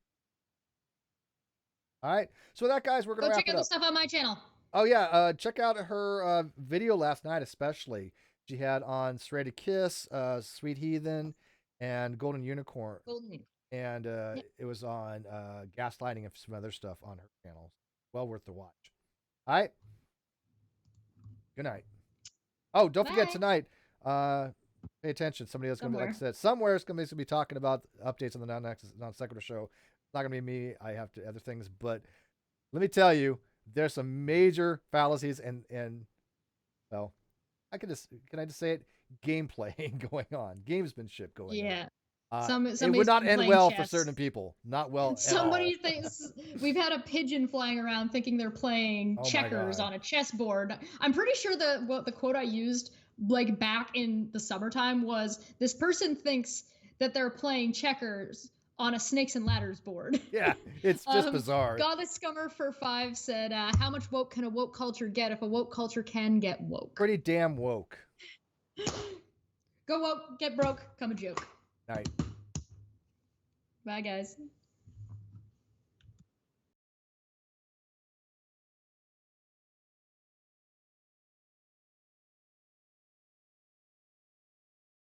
All right. So with that, guys, we're going to wrap it up. Go check out the stuff on my channel. Oh yeah, check out her video last night, especially. She had on Serrated Kiss, Sweet Heathen, and Golden Unicorn. And it was on gaslighting and some other stuff on her channel. Well worth the watch. All right. Good night. Oh, don't forget tonight. Pay attention. Somebody else going to be, like I said, somewhere is going to be talking about updates on the non sequitur show. It's not going to be me. I have to other things, but let me tell you, there's some major fallacies and well, can I just say it? Gameplay going on, gamesmanship going on. It would not end well for certain people. Not well. Somebody thinks we've had a pigeon flying around thinking they're playing checkers on a chessboard. I'm pretty sure what the quote I used like back in the summertime was, "This person thinks that they're playing checkers on a snakes and ladders board." Yeah, it's just bizarre. Godless Scummer for 5 said, "How much woke can a woke culture get if a woke culture can get woke?" Pretty damn woke. Go woke, get broke, come a joke. Night. Bye, guys.